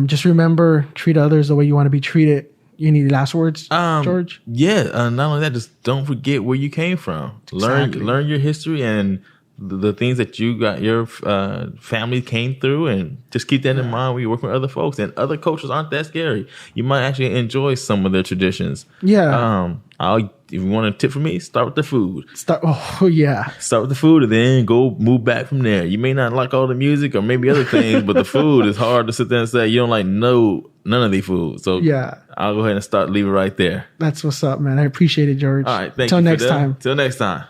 Just remember, treat others the way you want to be treated. Any last words, George? Yeah. Not only that, just don't forget where you came from. Exactly. Learn your history and the things that your family came through, and just keep that in mind when you're working with other folks. And other cultures aren't that scary. You might actually enjoy some of their traditions. Yeah. If you want a tip from me, start with the food. Start with the food and then move back from there. You may not like all the music or maybe other things, but the food is hard to sit there and say you don't like none of the food. So I'll go ahead and leave it right there. That's what's up, man. I appreciate it, George. All right. Thank you. Till next time.